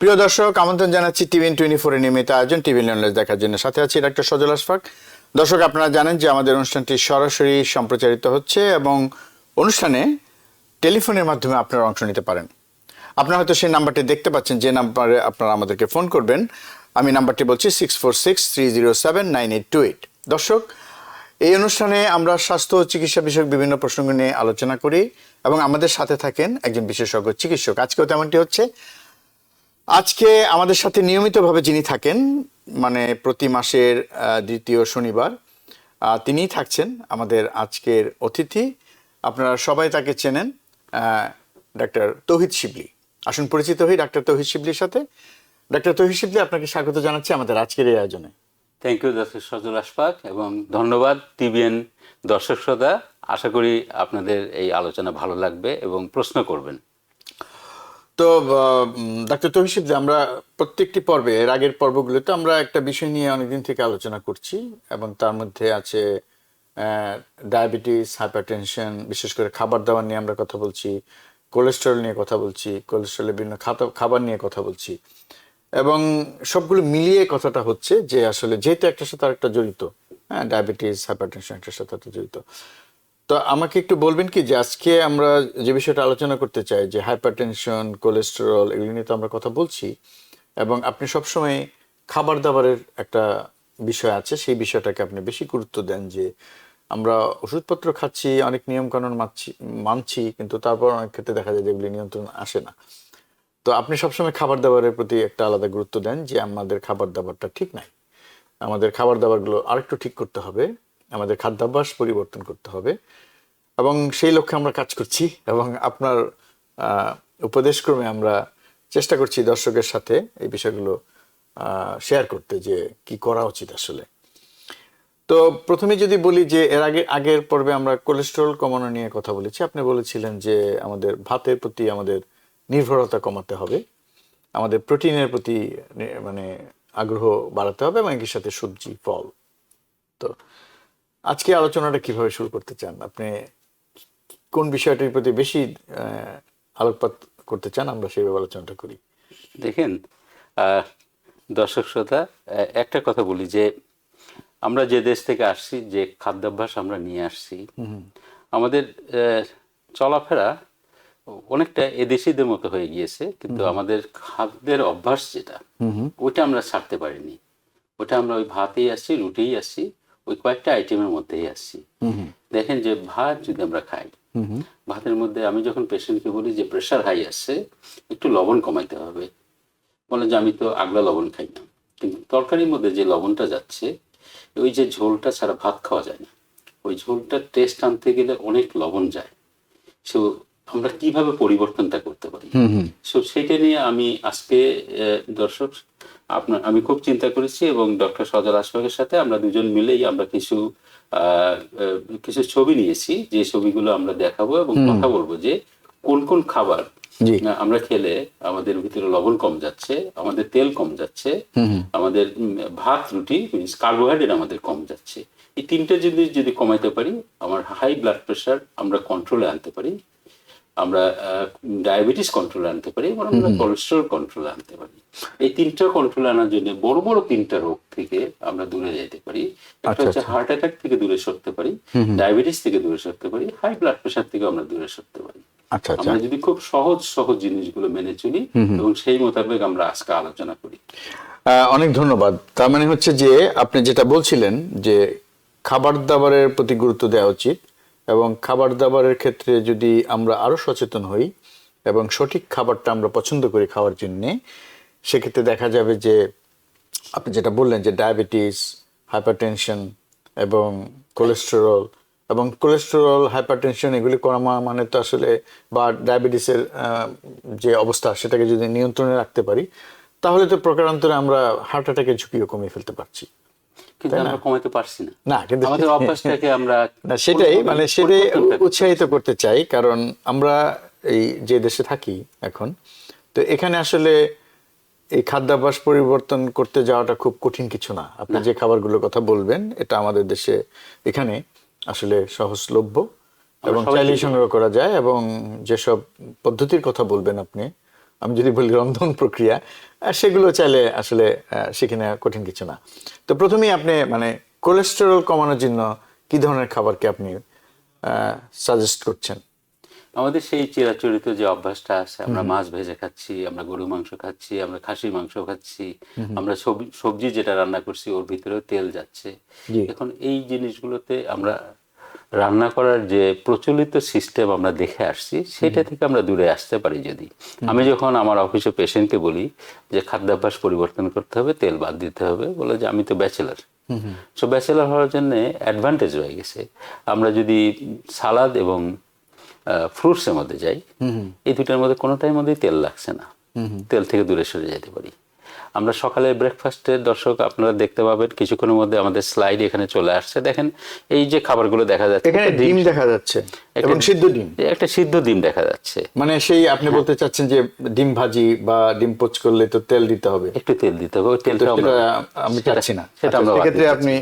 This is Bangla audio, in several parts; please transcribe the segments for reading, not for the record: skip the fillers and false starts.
প্রিয় দর্শক, আমন্ত্রণ জানাচ্ছি TVN24 এর নিয়মিত আয়োজন টিভি নলেজ দেখার জন্য। সাথে আছি ডক্টর সজল আশফাক। দর্শক, আপনারা জানেন যে আমাদের অনুষ্ঠানটি সরাসরি সম্প্রচারিত হচ্ছে এবং অনুষ্ঠানে টেলিফোনের মাধ্যমে আপনারা অংশ নিতে পারেন। আপনারা হয়তো সেই নাম্বারটি দেখতে পাচ্ছেন, যে নাম্বারে আপনারা আমাদেরকে ফোন করবেন। আমি নাম্বারটি বলছি 6463079828। দর্শক, এই অনুষ্ঠানে আমরা স্বাস্থ্য ও চিকিৎসা বিষয়ক বিভিন্ন প্রসঙ্গ নিয়ে আলোচনা করি এবং আমাদের সাথে থাকেন একজন বিশেষজ্ঞ চিকিৎসক। আজকেও তেমনটি হচ্ছে। আজকে আমাদের সাথে নিয়মিতভাবে যিনি থাকেন, মানে প্রতি মাসের দ্বিতীয় শনিবার, তিনিই থাকছেন আমাদের আজকের অতিথি। আপনারা সবাই তাকে চেনেন, ডাক্তার তৌহিদ শিবলি। আসুন পরিচিত হই ডাক্তার তৌহিদ শিবলির সাথে। ডাক্তার তৌহিদ শিবলি, আপনাকে স্বাগত জানাচ্ছি আমাদের আজকের এই আয়োজনে। থ্যাংক ইউ ডক্টর সজল আশফাক, এবং ধন্যবাদ টিভিএন দর্শক শ্রোতা। আশা করি আপনাদের এই আলোচনা ভালো লাগবে এবং প্রশ্ন করবেন। তো ডাক্তার তৌহিদ শিবলি, আমরা প্রত্যেকটি পর্বে, এর আগের পর্বগুলোতে আমরা একটা বিষয় নিয়ে অনেকদিন থেকে আলোচনা করছি এবং তার মধ্যে আছে ডায়াবেটিস, হাইপারটেনশন, বিশেষ করে খাবার দাবার নিয়ে আমরা কথা বলছি, কোলেস্টেরল নিয়ে কথা বলছি, কোলেস্টেরলের বিভিন্ন খাবার নিয়ে কথা বলছি, এবং সবগুলো মিলিয়ে কথাটা হচ্ছে যে আসলে যেহেতু একটার সাথে আরেকটা জড়িত, ডায়াবেটিস, হাইপারটেনশন একটার সাথে একটা জড়িত। তো আমাকে একটু বলবেন কি, যে আজকে আমরা যে বিষয়টা আলোচনা করতে চাই, যে হাইপারটেনশন, কোলেস্টেরল, এগুলি নিয়ে তো আমরা কথা বলছি, এবং আপনি সবসময় খাবার দাবারের একটা বিষয় আছে, সেই বিষয়টাকে আপনি বেশি গুরুত্ব দেন, যে আমরা ওষুধপত্র খাচ্ছি, অনেক নিয়মকানুন মানছি, কিন্তু তারপর অনেক ক্ষেত্রে দেখা যায় যে এগুলি নিয়ন্ত্রণ আসে না। তো আপনি সবসময় খাবার দাবারের প্রতি একটা আলাদা গুরুত্ব দেন, যে আমাদের খাবার দাবারটা ঠিক নাই, আমাদের খাবার দাবারগুলো আরেকটু ঠিক করতে হবে, আমাদের খাদ্যাভ্যাস পরিবর্তন করতে হবে, এবং সেই লক্ষ্যে আমরা কাজ করছি। এবং আপনার উপদেশক্রমে আমরা চেষ্টা করছি দর্শকের সাথে এই বিষয়গুলো শেয়ার করতে, যে কি করা উচিত আসলে। তো প্রথমে যদি বলি, যে এর আগের পর্বে আমরা কোলেস্টেরল কমানো নিয়ে কথা বলেছি। আপনি বলেছিলেন যে আমাদের ভাতের প্রতি আমাদের নির্ভরতা কমাতে হবে, আমাদের প্রোটিনের প্রতি মানে আগ্রহ বাড়াতে হবে, এবং একই সাথে সবজি, ফল। তো আজকে আলোচনাটা কিভাবে শুরু করতে চান আপনি? কোন বিষয়টির প্রতি বেশি আলোকপাত করতে চান, আমরা সেইভাবে আলোচনাটা করি। দেখেন দর্শক শ্রোতা, একটা কথা বলি, যে আমরা যে দেশ থেকে আসছি, যে খাদ্যাভ্যাস আমরা নিয়ে আসছি, আমাদের চলাফেরা অনেকটা এদেশিদের মতো হয়ে গিয়েছে, কিন্তু আমাদের খাদ্যের অভ্যাস যেটা, ওইটা আমরা ছাড়তে পারিনি। ওটা আমরা ওই ভাতেই আসছি, রুটিই আসছি, ওই কয়েকটা আইটেমের মধ্যেই আসছি। দেখেন, যে ভাত যদি আমরা খাই, ভাতের মধ্যে আমি যখন পেশেন্টকে বলি যে প্রেশার হাই আসছে, একটু লবণ কমাইতে হবে, বলে যে আমি তো আগলা লবণ খাই না, কিন্তু তরকারির মধ্যে যে লবণটা যাচ্ছে, ওই যে ঝোলটা ছাড়া ভাত খাওয়া যায় না, ওই ঝোলটার টেস্ট আনতে গেলে অনেক লবণ যায়। সো আমরা কিভাবে পরিবর্তনটা করতে পারি, সো সেটা নিয়ে আমি আজকে দর্শক আমি খুব চিন্তা করেছি, এবং ডক্টর সজল আশফাকের সাথে আমরা দুজন মিলেই আমরা কিছু ছবি নিয়েছি, যে ছবিগুলো আমরা দেখাবো এবং কথা বলবো যে কোন কোন খাবার আমরা খেলে আমাদের ভিতরে লবণ কম যাচ্ছে, আমাদের তেল কম যাচ্ছে, আমাদের ভাত রুটি কার্বোহাইড্রেট আমাদের কম যাচ্ছে। এই তিনটা জিনিস যদি কমাইতে পারি, আমার হাই ব্লাড প্রেশার আমরা কন্ট্রোলে আনতে পারি, আমরা ডায়াবেটিস কন্ট্রোলে আনতে পারি, এবং আমরা কোলেস্টেরল কন্ট্রোলে আনতে পারি। এই তিনটা কন্ট্রোলে আনার জন্য বড় বড় তিনটা রোগ থেকে আমরা দূরে যেতে পারি। একটা হচ্ছে হার্ট অ্যাটাক থেকে দূরে সরতে পারি, ডায়াবেটিস থেকে দূরে সরতে পারি, হাই ব্লাড প্রেশার থেকে আমরা দূরে সরতে পারি। আমরা যদি খুব সহজ সহজ জিনিসগুলো মেনে চলি এবং সেই মোতাবেক আমরা আজকে আলোচনা করি। অনেক ধন্যবাদ। তার মানে হচ্ছে যে আপনি যেটা বলছিলেন, যে খাবার দাবারের প্রতি গুরুত্ব দেওয়া উচিত, এবং খাবার দাবারের ক্ষেত্রে যদি আমরা আরো সচেতন হই এবং সঠিক খাবারটা আমরা পছন্দ করি খাওয়ার জন্যে, সেক্ষেত্রে দেখা যাবে যে আপনি যেটা বললেন, যে ডায়াবেটিস, হাইপারটেনশন এবং কোলেস্টেরল, হাইপারটেনশন এগুলি কমা মানে তো আসলে, বা ডায়াবেটিসের যে অবস্থা সেটাকে যদি নিয়ন্ত্রণে রাখতে পারি, তাহলে তো প্রকারান্তরে আমরা হার্ট অ্যাটাকের ঝুঁকিও কমিয়ে ফেলতে পারছি। কিন্তু আমরা কমাতে পারছি না, কিন্তু আমাদের অভ্যাসটাকে আমরা সেটাই উৎসাহিত করতে চাই, কারণ আমরা এই যে দেশে থাকি এখন, তো এখানে আসলে এই খাদ্যাভ্যাস পরিবর্তন করতে যাওয়াটা খুব কঠিন কিছু না। আপনি যে খাবারগুলোর কথা বলবেন, এটা আমাদের দেশে এখানে আসলে সহজলভ্য এবং চাইলেই সংগ্রহ করা যায়, এবং যেসব পদ্ধতির কথা বলবেন আপনি, আমি যদি বলি রন্ধন প্রক্রিয়া, সেগুলো চাইলে আসলে শিখে নেওয়া কঠিন কিছু না। তো প্রথমেই আপনি মানে কোলেস্টেরল কমানোর জন্য কি ধরনের খাবারকে আপনি সাজেস্ট করছেন? আমাদের সেই চিরাচরিত যে অভ্যাসটা আছে, আমরা মাছ ভেজে খাচ্ছি, আমরা গরু মাংস খাচ্ছি, আমরা খাসির মাংস খাচ্ছি, আমরা সবজি যেটা রান্না করছি ওর ভিতরেও তেল যাচ্ছে। জি। এখন এই জিনিসগুলোতে আমরা রান্না করার যে প্রচলিত সিস্টেম আমরা দেখে আসছি, সেটা থেকে আমরা দূরে আসতে পারি যদি। আমি যখন আমার অফিসে পেশেন্টকে বলি যে খাদ্যাভ্যাস পরিবর্তন করতে হবে, তেল বাদ দিতে হবে, বলে যে আমি তো ব্যাচেলার। সো ব্যাচেলার হওয়ার জন্য অ্যাডভান্টেজ হয়ে গেছে। আমরা যদি সালাদ এবং ফ্রুটসের মধ্যে যাই, এই দুটার মধ্যে কোনোটার মধ্যেই তেল লাগছে না, তেল থেকে দূরে সরে যেতে পারি। আমরা সকালে ব্রেকফাস্টের, দর্শক আপনারা দেখতে পাবেন কিছুক্ষণের মধ্যে আমাদের স্লাইড এখানে চলে আসছে। দেখেন এই যে খাবারগুলো দেখা যাচ্ছে, এখানে ডিম দেখা যাচ্ছে এবং সিদ্ধ ডিম, একটা সিদ্ধ ডিম দেখা যাচ্ছে। মানে সেই আপনি বলতে চাচ্ছেন যে ডিম ভাজি বা ডিম পোচ করলে তো তেল দিতে হবে, একটু তেল দিতে হবে, ওই তেলটা আমি চাচ্ছি না। সেটা আমরা সেক্ষেত্রে আপনি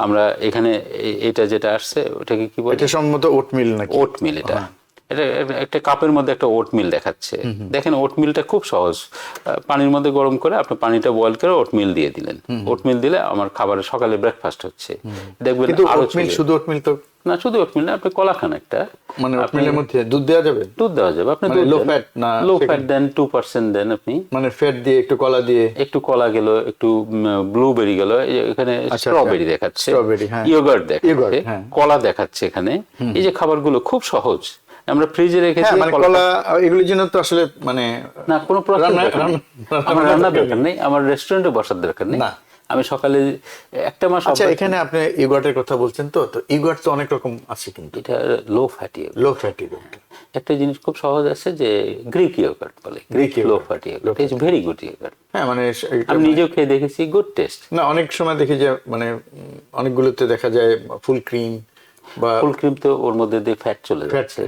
আমরা এখানে এটা যেটা আসছে ওটাকে কি বলে? এটা সম্ভবত ওটমিল নাকি? ওটমিল। এটা এটা একটা কাপের মধ্যে একটা ওটমিল দেখাচ্ছে। দেখেন ওটমিলটা খুব সহজ। পানির মধ্যে গরম করে আপনি পানিটা বয়েল করে ওটমিল দিয়ে দিলেন। ওটমিল দিলে আমার খাবারের সকালে ব্রেকফাস্ট হচ্ছে। দেখবেন কিন্তু আরো ওটমিল, শুধু ওটমিল তো না, শুধু ওটমিল না, আপনি কলা খান একটা, মানে ওটমিলের মধ্যে দুধ দেওয়া যাবে? দুধ দেওয়া যাবে। আপনি লো ফ্যাট না? লো ফ্যাট দেন, 2% দেন আপনি, মানে ফ্যাট দিয়ে একটু কলা দিয়ে, একটু কলা গেল, একটু ব্লুবেরি গেল, এখানে স্ট্রবেরি দেখাচ্ছে, ইয়োগার্ট দেখাচ্ছে, কলা দেখাচ্ছে এখানে। এই যে খাবারগুলো খুব সহজ, আমরা ফ্রিজে রেখেছি। মানে কলা এগুলোর জন্য তো আসলে মানে না, কোনো প্রসেস আমার রান্নার দরকার নেই, আমার রেস্টুরেন্টে বসার দরকার নেই। আমি সকালে একটা মাস। আচ্ছা, এখানে আপনি ইয়োগার্টের কথা বলছেন, তো ইয়োগার্ট তো অনেক রকম আছে, কিন্তু এটা লো ফ্যাটি। লো ফ্যাটি একটা জিনিস খুব সহজ আছে যে গ্রিক ইয়োগার্ট বলে, Greek low fatty yogurt, is very good yogurt. হ্যাঁ, মানে আমি নিজেও খেয়ে দেখেছি, গুড টেস্ট। না, অনেক সময় দেখি যে মানে অনেকগুলোতে দেখা যায় ফুল ক্রিম বা ফুল ক্রিম, তো ওর মধ্যে দিয়ে ফ্যাট চলে যাচ্ছে।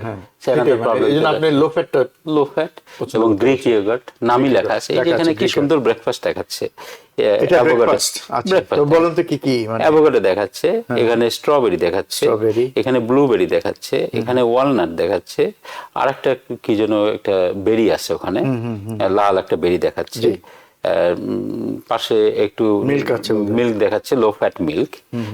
এইজন্য আপনি লো ফ্যাটটা, লো ফ্যাট এবং গ্রিক ইয়োগার্ট নামই লেখা আছে। এই যে এখানে কি সুন্দর ব্রেকফাস্ট দেখাচ্ছে, বলুন তো কি কি? অ্যাভোকাডো দেখাচ্ছে, এখানে স্ট্রবেরি দেখাচ্ছে, এখানে ব্লুবেরি দেখাচ্ছে, এখানে ওয়ালনাট দেখাচ্ছে, আর একটা কি যেন একটা বেরি আছে ওখানে, লাল একটা বেরি দেখাচ্ছে, পাশে একটু মিল্ক দেখাচ্ছে, লো ফ্যাট মিল্ক।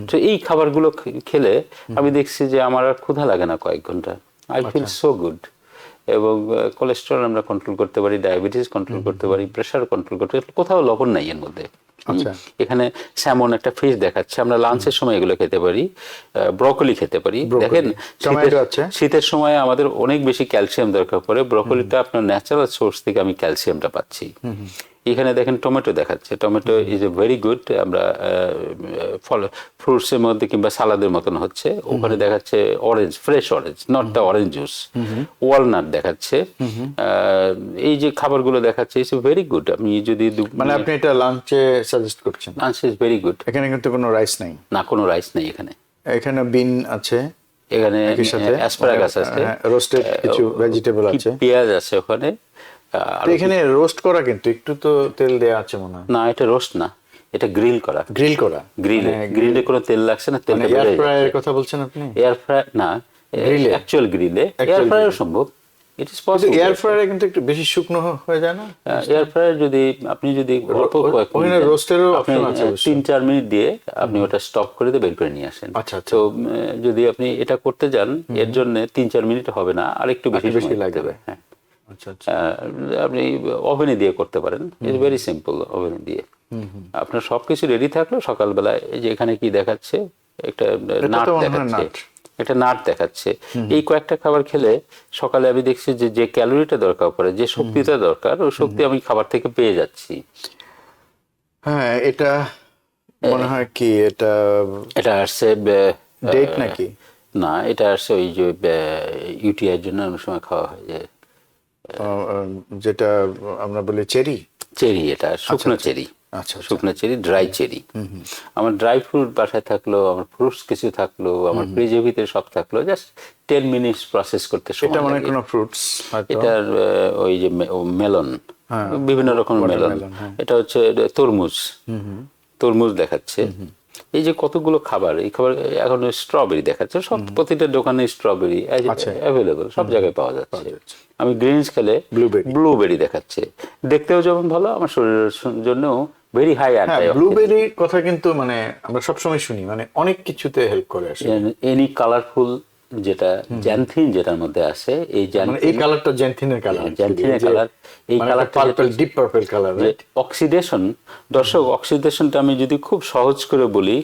তো এই খাবারগুলো খেলে আমি দেখছি যে আমার আর ক্ষুধা লাগে না কয়েক ঘন্টা। I feel so good. এবং কোলেস্টেরল আমরা কন্ট্রোল করতে পারি, ডায়াবেটিস কন্ট্রোল করতে পারি, প্রেশার কন্ট্রোল করতে পারি। কোথাও লবণ নাই এর মধ্যে। এখানে স্যামন একটা ফিশ দেখাচ্ছে, আমরা লাঞ্চের সময় এগুলো খেতে পারি, ব্রকলি খেতে পারি। দেখেন শীতের সময় আমাদের অনেক বেশি ক্যালসিয়াম দরকার পড়ে, ব্রকলিটা আপনার ন্যাচারাল সোর্স থেকে আমি ক্যালসিয়ামটা পাচ্ছি। এখানে দেখেন টমেটো দেখাচ্ছে, tomato is a very good. আমরা ফল ফ্রুটসের মধ্যে কিংবা সালাদের মতন হচ্ছে। ওখানে দেখাচ্ছে orange, fresh orange, not the orange juice. Walnut দেখাচ্ছে। এই যে খাবারগুলো দেখাচ্ছে ইজ ভেরি গুড। আমি যদি মানে আপনি এটা লাঞ্চে সাজেস্ট করছেন? Lunch is very good. এখানে কিন্তু কোনো রাইস নাই? না, কোনো রাইস নেই এখানে। এখানে বিন আছে, এখানে অ্যাসপারাগাস আছে, রোস্টেড কিছু ভেজিটেবল আছে, পেঁয়াজ আছে ওখানে। এখানে রোস্ট করা, কিন্তু একটু তো তেল দেয়া আছে মনে হয়। না, এটা রোস্ট না, এটা গ্রিল করা। গ্রিল করা, গ্রিলে কোনো তেল লাগছে না। তেলটা এয়ার ফ্রায়ারের কথা বলছেন আপনি? এয়ার ফ্রায়ার না, অ্যাকচুয়াল গ্রিলে। এয়ার ফ্রায়ার সম্ভব, ইট ইজ পসিবল। এয়ার ফ্রায়ারে কিন্তু একটু বেশি শুকনো হয়ে যায় না? এয়ার ফ্রায়ার যদি আপনি যদি অল্প কয়েক মিনিট রোস্টেরও অপশন আছে, 3-4 মিনিট দিয়ে আপনি ওটা স্টপ করে দিয়ে বের করে নিয়ে আসেন। তো যদি আপনি এটা করতে যান, এর জন্য 3-4 মিনিট হবে না, আর একটু বেশি লাগবে। হ্যাঁ, আপনি ওভেনে দিয়ে করতে পারেন, ইটস ভেরি সিম্পল। ওভেনে দিয়ে আপনার সবকিছু রেডি থাকলো, সকালবেলায় এই যে এখানে কি দেখাচ্ছে, একটা নাট দেখাচ্ছে, একটা নাট দেখাচ্ছে। এই কয়েকটা খাবার খেলে সকালে আমি দেখছি যে যে ক্যালোরিটা দরকার পড়ে, যে শক্তিটা দরকার, ওই শক্তি আমি খাবার থেকে পেয়ে যাচ্ছি। হ্যাঁ, এটা মনে হয় কি এটা আসছে ডেট নাকি? না, এটা আসছে ওই যে ইউটিআই জন্য অনেক সময় খাওয়া হয়, যেটা আমরা বলি চেরি। এটা শুকনো চেরি। শুকনো চেরি, ড্রাই চেরি। আমার ড্রাই ফ্রুট বাসায় থাকলো, আমার ফ্রুটস কিছু থাকলো, আমার ফ্রিজের ভিতরে সব থাকলো, জাস্ট 10 মিনিটস প্রসেস করতে সময় লাগে। এটা মানে কোনো ফ্রুটস? এটার ওই যে মেলন, বিভিন্ন রকম মেলন। এটা হচ্ছে তরমুজ দেখাচ্ছে। এই যে কতগুলো খাবার, এই খাবার এখন স্ট্রবেরি দেখাচ্ছে, সব প্রতিটা দোকানে স্ট্রবেরি অ্যাভেলেবল, সব জায়গায় পাওয়া যাচ্ছে। আমি গ্রিনস খেলে ব্লুবেরি দেখাচ্ছে, দেখতেও যেমন ভালো, আমার শরীরের জন্য ভেরি হাই অ্যান্টি। ব্লুবেরির কথা কিন্তু মানে আমরা সবসময় শুনি, মানে অনেক কিছুতে হেল্প করে আসলে। এনি কালারফুল, যেটা জ্যানথিন যেটার মধ্যে আছে, এই এই কালারটা জ্যানথিনের কালার, জ্যানথিনের কালার, এই কালারটা purple, deep purple colour. Oxidation, দর্শক অক্সিডেশনটা আমি যদি খুব সহজ করে বলি,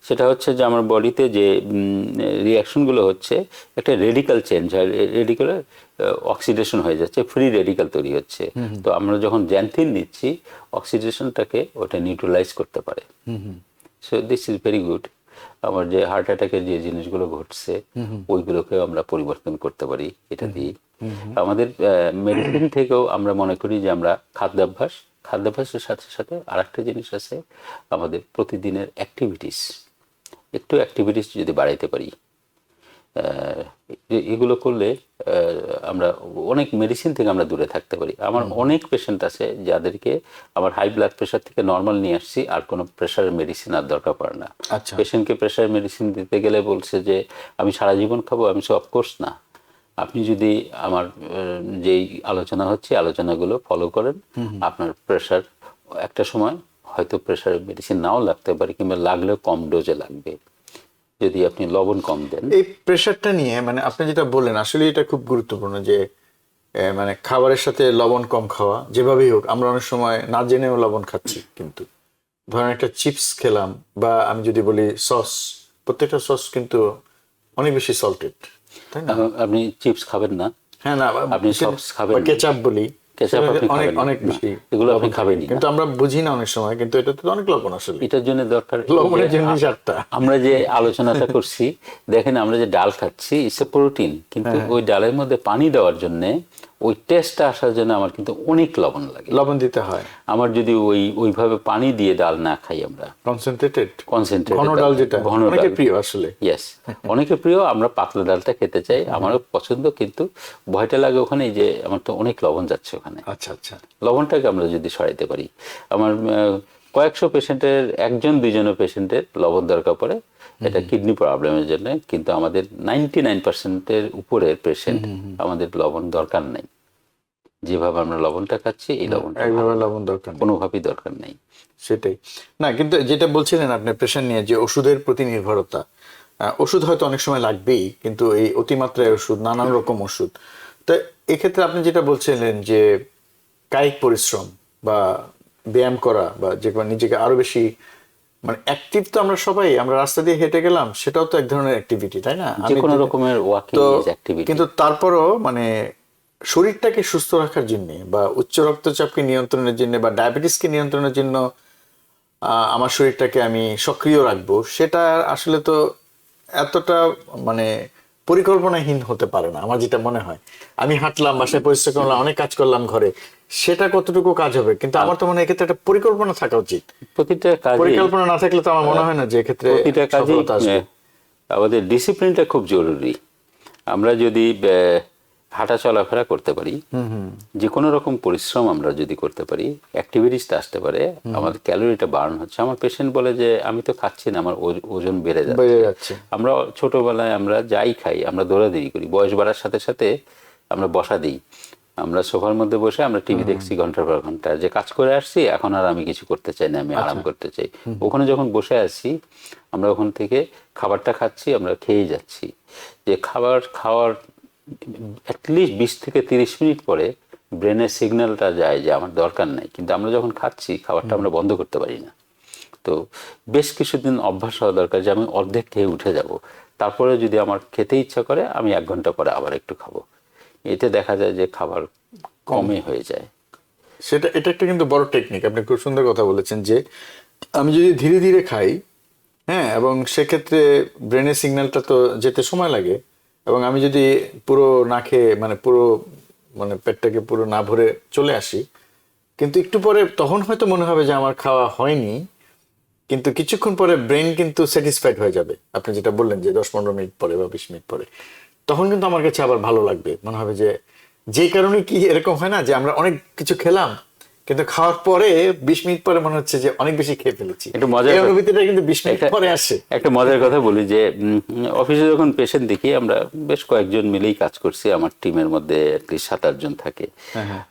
সেটা হচ্ছে যে আমার বডিতে যে রিয়াকশনগুলো হচ্ছে, একটা রেডিকাল চেঞ্জ হয়, রেডিকালে অক্সিডেশন হয়ে যাচ্ছে, ফ্রি রেডিকাল তৈরি হচ্ছে। তো আমরা যখন জ্যানথিন নিচ্ছি, অক্সিডেশনটাকে ওটা নিউট্রালাইজ করতে পারে। So this is very good. আমার যে হার্ট অ্যাটাকের যে জিনিসগুলো ঘটছে, ওইগুলোকে আমরা পরিবর্তন করতে পারি এটা দিয়ে। আমাদের মেডিসিন থেকেও আমরা মনে করি যে আমরা খাদ্যাভ্যাসের সাথে সাথে আরেকটা জিনিস আছে, আমাদের প্রতিদিনের অ্যাক্টিভিটিস, একটু অ্যাক্টিভিটিস যদি বাড়াইতে পারি, এগুলো করলে আমরা অনেক মেডিসিন থেকে আমরা দূরে থাকতে পারি। আমার অনেক পেশেন্ট আছে যাদেরকে আমার হাই ব্লাড প্রেশার থেকে নর্মাল নিয়ে আসছি, আর কোনো প্রেশারের মেডিসিন আর দরকার পড়ে না। পেশেন্টকে প্রেশার মেডিসিন দিতে গেলে বলছে যে আমি সারা জীবন খাবো, আমি সে অফকোর্স না। আপনি যদি আমার যেই আলোচনা হচ্ছে আলোচনাগুলো ফলো করেন, আপনার প্রেশার একটা সময় হয়তো প্রেশারের মেডিসিন নাও লাগতে পারে, কিংবা লাগলেও কম ডোজে লাগবে যদি আপনি লবণ কম দেন। এই প্রেশারটা নিয়ে মানে আপনি যেটা বললেন, আসলে এটা খুব গুরুত্বপূর্ণ যে মানে খাবারের সাথে লবণ কম খাওয়া। যেভাবেই হোক আমরা অনেক সময় না জেনেও লবণ খাচ্ছি, কিন্তু ধরেন একটা চিপস খেলাম, বা আমি যদি বলি সস, প্রত্যেকটা সস কিন্তু অনেক বেশি সল্টেড, তাই না? আপনি চিপস খাবেন না? হ্যাঁ, না আপনি সস খাবেন, কেচাপ বলি, অনেক বেশি, এগুলো আপনি খাবেনই, কিন্তু আমরা বুঝি না অনেক সময়, কিন্তু এটাতে অনেক লবণ আসলে। এটার জন্য দরকার লবণের জিনিস আটটা। আমরা যে আলোচনাটা করছি, দেখেন আমরা যে ডাল খাচ্ছি, ইটস এ প্রোটিন, কিন্তু ওই ডালের মধ্যে পানি দেওয়ার জন্য, ওই টেস্টটা আসার জন্য আমার কিন্তু অনেক লবণ লাগে, লবণ দিতে হয়। আমার যদি ওইভাবে পানি দিয়ে ডাল না খাই, আমরা কনসেন্ট্রেটেড ঘন ডাল, যেটা ঘন ডাল প্রিয় আসলে। ইয়েস, অনেকে প্রিয়, আমরা পাতলা ডালটা খেতে চাই, আমারও পছন্দ, কিন্তু ভয়টা লাগে ওখানে যে আমার তো অনেক লবণ যাচ্ছে ওখানে। আচ্ছা আচ্ছা, লবণটাকে আমরা যদি সরাইতে পারি, আমার কয়েকশো পেশেন্টের 1-2 পেশেন্টের লবণ দরকার পড়ে, এটা কিডনি প্রবলেমের জন্য, কিন্তু আমাদের 99%-এর উপরের পেশেন্ট আমাদের লবণ দরকার নাই। যেভাবে আমরা লবণটা খাচ্ছি, এই লবণটা এইভাবে লবণ দরকার কোনোভাবেই দরকার নেই। সেটাই না, কিন্তু যেটা বলছিলেন আপনি প্রেশার নিয়ে, যে ওষুধের প্রতি নির্ভরতা, ওষুধ হয়তো অনেক সময় লাগবেই, কিন্তু এই অতিমাত্রায় ওষুধ, নানান রকম ওষুধ, তো এক্ষেত্রে আপনি যেটা বলছিলেন যে কায়িক পরিশ্রম বা ব্যায়াম করা, বা যে নিজেকে আরো বেশি মানে অ্যাক্টিভ, তো আমরা সবাই, আমরা রাস্তা দিয়ে হেঁটে গেলাম, সেটাও তো এক ধরনের অ্যাক্টিভিটি, তাই না? যে কোনো রকমের ওয়াকিং ইজ অ্যাক্টিভিটি। কিন্তু তারপরও মানে শরীরটাকে সুস্থ রাখার জন্য, বা উচ্চ রক্তচাপকে নিয়ন্ত্রণের জন্য, বা ডায়াবেটিসকে নিয়ন্ত্রণের জন্য আমার শরীরটাকে আমি সক্রিয় রাখবো, সেটা আসলে তো এতটা মানে পরিকল্পনাহীন হতে পারে না, আমার যেটা মনে হয়। আমি হাঁটলাম, বাসায় পরিশ্রম করলাম, অনেক কাজ করলাম ঘরে, সেটা কতটুকু কাজ হবে, কিন্তু আমার তো মনে হয় এক্ষেত্রে একটা পরিকল্পনা থাকা উচিত। প্রতিটা কাজ, পরিকল্পনা না থাকলে তো আমার মনে হয় না যে এক্ষেত্রে প্রতিটা কাজে আমাদের ডিসিপ্লিনটা খুব জরুরি। আমরা যদি হাঁটা চলাফেরা করতে পারি, যে কোনো রকম পরিশ্রম আমরা যদি করতে পারি, অ্যাক্টিভিটিসটা আসতে পারে, আমাদের ক্যালোরিটা বার্ন হচ্ছে। আমার পেশেন্ট বলে যে আমি তো খাচ্ছি না, আমার ওজন বেড়ে যাচ্ছে। আমরা ছোটবেলায় আমরা যাই খাই, আমরা দৌড়াদৌড়ি করি, বয়স বাড়ার সাথে সাথে আমরা বসা দিই, আমরা সোফার মধ্যে বসে আমরা টিভি দেখছি ঘন্টার পর ঘন্টা, যে কাজ করে আসছি, এখন আর আমি কিছু করতে চাই না, আমি আরাম করতে চাই। ওখানে যখন বসে আছি, আমরা ওখান থেকে খাবারটা খাচ্ছি, আমরা খেয়েই যাচ্ছি। যে খাওয়ার অ্যাটলিস্ট 20 থেকে 30 মিনিট পরে ব্রেনের সিগন্যালটা যায় যে আমার দরকার নাই, কিন্তু আমরা যখন খাচ্ছি, খাবারটা আমরা বন্ধ করতে পারি না। তো বেশ কিছুদিন অভ্যাস হওয়া দরকার যে আমি অর্ধেক খেয়ে উঠে যাব, তারপরে যদি আমার খেতে ইচ্ছা করে আমি 1 ঘন্টা পরে আবার একটু খাবো। এতে দেখা যায় যে খাবার কমে হয়ে যায়। এটা একটা কিন্তু বড় টেকনিক, আপনি খুব সুন্দর কথা বলেছেন, যে আমি যদি ধীরে ধীরে খাই, হ্যাঁ, এবং সেক্ষেত্রে ব্রেনের সিগন্যালটা তো যেতে সময় লাগে, এবং আমি যদি পুরো না খেয়ে মানে পেটটাকে পুরো না ভরে চলে আসি, কিন্তু একটু পরে তখন হয়তো মনে হবে যে আমার খাওয়া হয়নি, কিন্তু কিছুক্ষণ পরে ব্রেন কিন্তু স্যাটিসফাইড হয়ে যাবে। আপনি যেটা বললেন যে 10-15 মিনিট পরে বা 20 মিনিট পরে, তখন কিন্তু আমার কাছে আবার ভালো লাগবে, মনে হবে যে কারণে কি এরকম হয় না যে আমরা অনেক কিছু খেলাম, কিন্তু খাওয়ার পরে 20 মিনিট পরে মনে হচ্ছে যে অনেক বেশি খেয়ে ফেলেছি। একটু মজার এই কথা- অনুভূতিটা কিন্তু 20 মিনিট পরে আসে। একটা মজার কথা বলি যে অফিসে যখন পেশেন্ট দেখি, আমরা বেশ কয়েকজন মিলেই কাজ করছি, আমার টিমের মধ্যে অ্যাটলিস্ট 7-8 জন থাকে।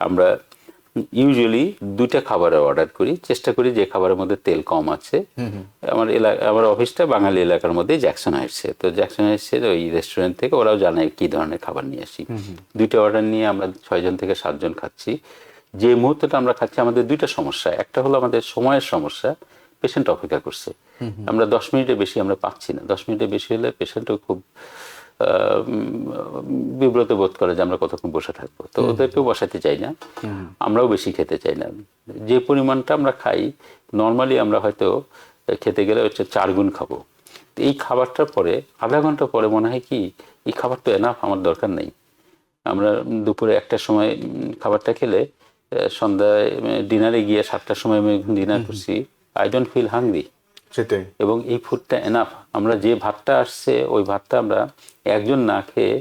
আমরা ইউজুয়ালি 2টা খাবারের অর্ডার করি, চেষ্টা করি যে খাবারের মধ্যে তেল কম আছে। আমার অফিসটা বাঙালি এলাকার মধ্যে জ্যাকসন হাইটসে, তো জ্যাকসন হাইটসের ওই রেস্টুরেন্ট থেকে ওরাও জানে কি ধরনের খাবার নিয়ে আসি। 2টা অর্ডার নিয়ে আমরা 6 জন থেকে 7 জন খাচ্ছি। যে মুহূর্তটা আমরা খাচ্ছি, আমাদের 2টা সমস্যা। একটা হলো আমাদের সময়ের সমস্যা, পেশেন্ট অপেক্ষা করছে, আমরা 10 মিনিটের বেশি আমরা পাচ্ছি না। 10 মিনিটের বেশি হলে পেশেন্টও খুব বিব্রত বোধ করে যে আমরা কতক্ষণ বসে থাকবো, তো ওদেরকেও বসাতে চাই না, আমরাও বেশি খেতে চাই না। যে পরিমাণটা আমরা খাই নর্মালি, আমরা হয়তো খেতে গেলে হচ্ছে 4 গুণ খাবো। এই খাবারটার পরে আধা ঘন্টা পরে মনে হয় কি এই খাবার তো এনাফ, আমার দরকার নেই। আমরা দুপুরে 1টার সময় খাবারটা খেলে সন্ধ্যায় ডিনারে গিয়ে 7টার সময় আমি ডিনার করছি, আই ডোন্ট ফিল হাংরি। সেটাই। এবং এই ফুডটা এনাফ। আমরা যে ভাতটা আসছে ওই ভাতটা আমরা একজন না খেয়ে